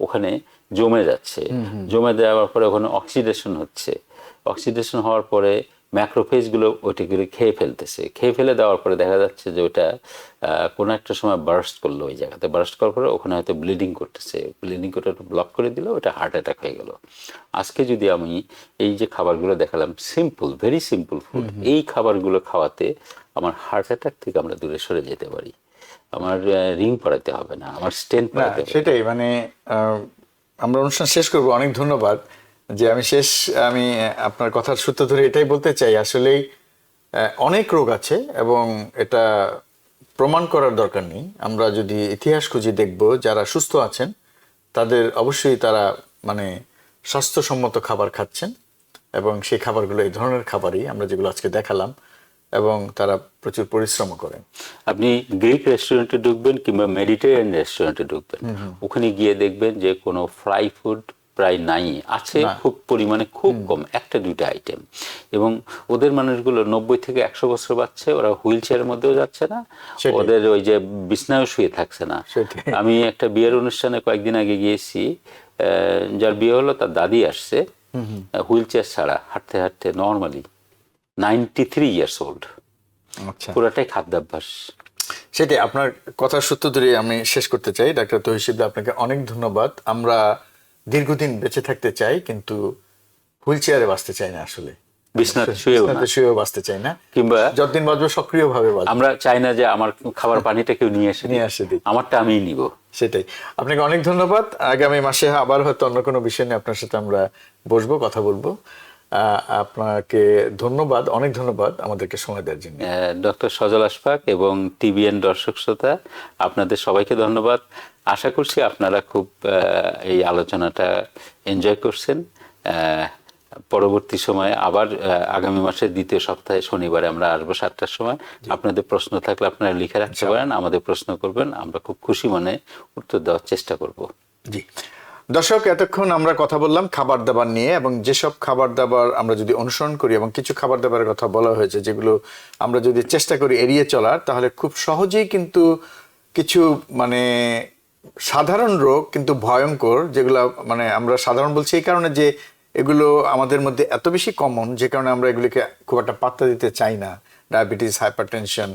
ওখানে জমে যাচ্ছে। জমে দেওয়ার পরে ওখানে অক্সিডেশন হচ্ছে, অক্সিডেশন হওয়ার পরে ম্যাক্রোফেজগুলো ওইটাগুলো খেয়ে ফেলতেছে। খেয়ে ফেলে দেওয়ার পরে দেখা যাচ্ছে যে ওটা কোনো একটা সময় বার্স্ট করলো, ওই জায়গাতে বার্স্ট করার পরে ওখানে হয়তো ব্লিডিং করতেছে, ব্লিডিং করে ব্লক করে দিল, ওটা হার্ট অ্যাটাক হয়ে গেল। আজকে যদি আমি এই যে খাবারগুলো দেখালাম, সিম্পল, ভেরি সিম্পল ফুড, এই খাবারগুলো খাওয়াতে আমার হার্ট অ্যাটাক থেকে আমরা দূরে সরে যেতে পারি। আমার রিং পরাতে হবে না, আমার স্টেন্ট পরাতে হবে। সেটাই, মানে আমরা অনুষ্ঠান শেষ করব। অনেক ধন্যবাদ। যে আমি আপনার কথার সূত্র ধরে এটাই বলতে চাই, আসলেই অনেক রোগ আছে এবং এটা প্রমাণ করার দরকার নেই। আমরা যদি ইতিহাস খুঁজি দেখব যারা সুস্থ আছেন তাদের অবশ্যই তারা মানে স্বাস্থ্যসম্মত খাবার খাচ্ছেন, এবং সেই খাবারগুলো এই ধরনের খাবারই আমরা যেগুলো আজকে দেখালাম, এবং তারা প্রচুর পরিশ্রম করেন। আপনি গ্রিক রেস্টুরেন্টে ঢুকবেন কিংবা মেডিটেরিয়ান রেস্টুরেন্টে ঢুকবেন, ওখানে গিয়ে দেখবেন যে কোনো ফ্রাই ফুড প্রায় নাই, আছে খুব পরিমাণে, খুব কম, 1-2টা আইটেম। এবং ওদের মানুষগুলো 90 থেকে 100 বছর বাচ্চা, ওরা হুইল চেয়ারের মধ্যেও যাচ্ছে না, ওদের ওই যে বিছনায় শুয়ে থাকছে না। আমি একটা বিয়ের অনুষ্ঠানে কয়েকদিন আগে গিয়েছি, যার বিয়ে হলো তার দাদি আসছে হুইল চেয়ার ছাড়া, হাঁটতে হাঁটতে, নর্মালি 93 ইয়ার্স ওল্ড। পুরাটাই খাদ্যাভ্যাস। সেটাই, আপনার কথার সূত্র ধরে আমি শেষ করতে চাই। ডাক্তার তৌহিদ শিবলি, আপনাকে অনেক ধন্যবাদ। আমরা দীর্ঘদিন বেঁচে থাকতে চাই, কিন্তু হুইল চেয়ারে বাঁচতে চাই না, আসলে বিছনাতে শুয়েও বাঁচতে চাই না, কিংবা যতদিন বাঁচবো সক্রিয়ভাবে বাঁচবো। আমরা চাই না যে আমার খাবার পানিটা কেউ নিয়ে এসে দিই, আমারটা আমিই নিব। সেটাই, আপনাকে অনেক ধন্যবাদ। আগামী মাসে আবার হয়তো অন্য কোনো বিষয় নিয়ে আপনার সাথে আমরা বসবো, কথা বলবো। আপনাকে ধন্যবাদ, অনেক ধন্যবাদ আমাদেরকে সময় দেওয়ার জন্য। ডক্টর সজল আশফাক এবং টিভিএন দর্শক শ্রোতা, আপনাদের সবাইকে ধন্যবাদ। আশা করছি আপনারা খুব এই আলোচনাটা এনজয় করছেন। পরবর্তী সময়ে আবার আগামী মাসের 2য় সপ্তাহে শনিবারে আমরা আসবো 7টার সময়। আপনাদের প্রশ্ন থাকলে আপনারা লিখে রাখতে পারেন, আমাদের প্রশ্ন করবেন, আমরা খুব খুশি মনে উত্তর দেওয়ার চেষ্টা করব। জি দর্শক, এতক্ষণ আমরা কথা বললাম খাবার দাবার নিয়ে, এবং যেসব খাবার দাবার আমরা যদি অনুসরণ করি, এবং কিছু খাবার দাবারের কথা বলা হয়েছে যেগুলো আমরা যদি চেষ্টা করি এড়িয়ে চলার, তাহলে খুব সহজেই কিন্তু কিছু মানে সাধারণ রোগ কিন্তু ভয়ঙ্কর, যেগুলো মানে আমরা সাধারণ বলছি এই কারণে যে এগুলো আমাদের মধ্যে এত বেশি কমন, যে কারণে আমরা এগুলিকে খুব একটা পাত্তা দিতে চাই না। ডায়াবেটিস, হাইপারটেনশন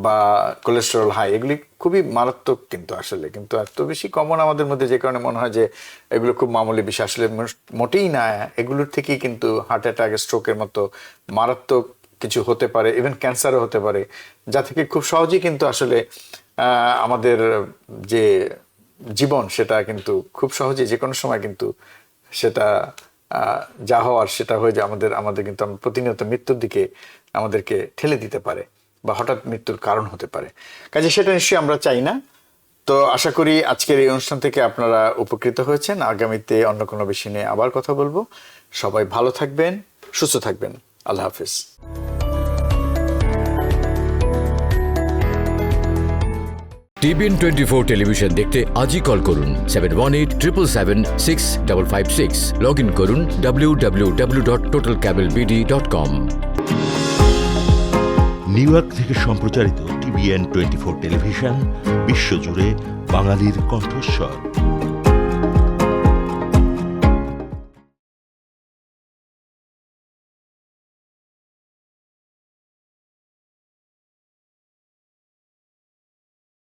বা কোলেস্টেরল হাই, এগুলি খুবই মারাত্মক কিন্তু আসলে, কিন্তু এত বেশি কমন আমাদের মধ্যে, যে কারণে মনে হয় যে এগুলো খুব মামুলি বিষয়। আসলে মোটেই না, এগুলোর থেকেই কিন্তু হার্ট অ্যাটাক, স্ট্রোকের মতো মারাত্মক কিছু হতে পারে, ইভেন ক্যান্সারও হতে পারে, যা থেকে খুব সহজেই কিন্তু আসলে আমাদের যে জীবন সেটা কিন্তু খুব সহজেই যে কোনো সময় কিন্তু সেটা যা হওয়ার সেটা হয়ে যায়, আমাদের কিন্তু আমরা প্রতিনিয়ত মৃত্যুর দিকে আমাদেরকে ঠেলে দিতে পারে বা হঠাৎ মৃত্যুর কারণ হতে পারে। কাজে সেটা নিশ্চয়ই আমরা চাই না। তো আশা করি আজকের এই অনুষ্ঠান থেকে আপনারা উপকৃত হয়েছেন। আগামীতে অন্য কোনো বিষয় নিয়ে আবার কথা বলবো। সবাই ভালো থাকবেন, সুস্থ থাকবেন। আল্লাহ হাফিজ। TBN 24 টেলিভিশন দেখতে আজই কল করুন 7187776556। লগ ইন করুন www.totalcablebd.com। নিউ ইয়র্ক থেকে সম্প্রচারিত TBN 24 টেলিভিশন বিশ্বজুড়ে বাঙালির কণ্ঠস্বর।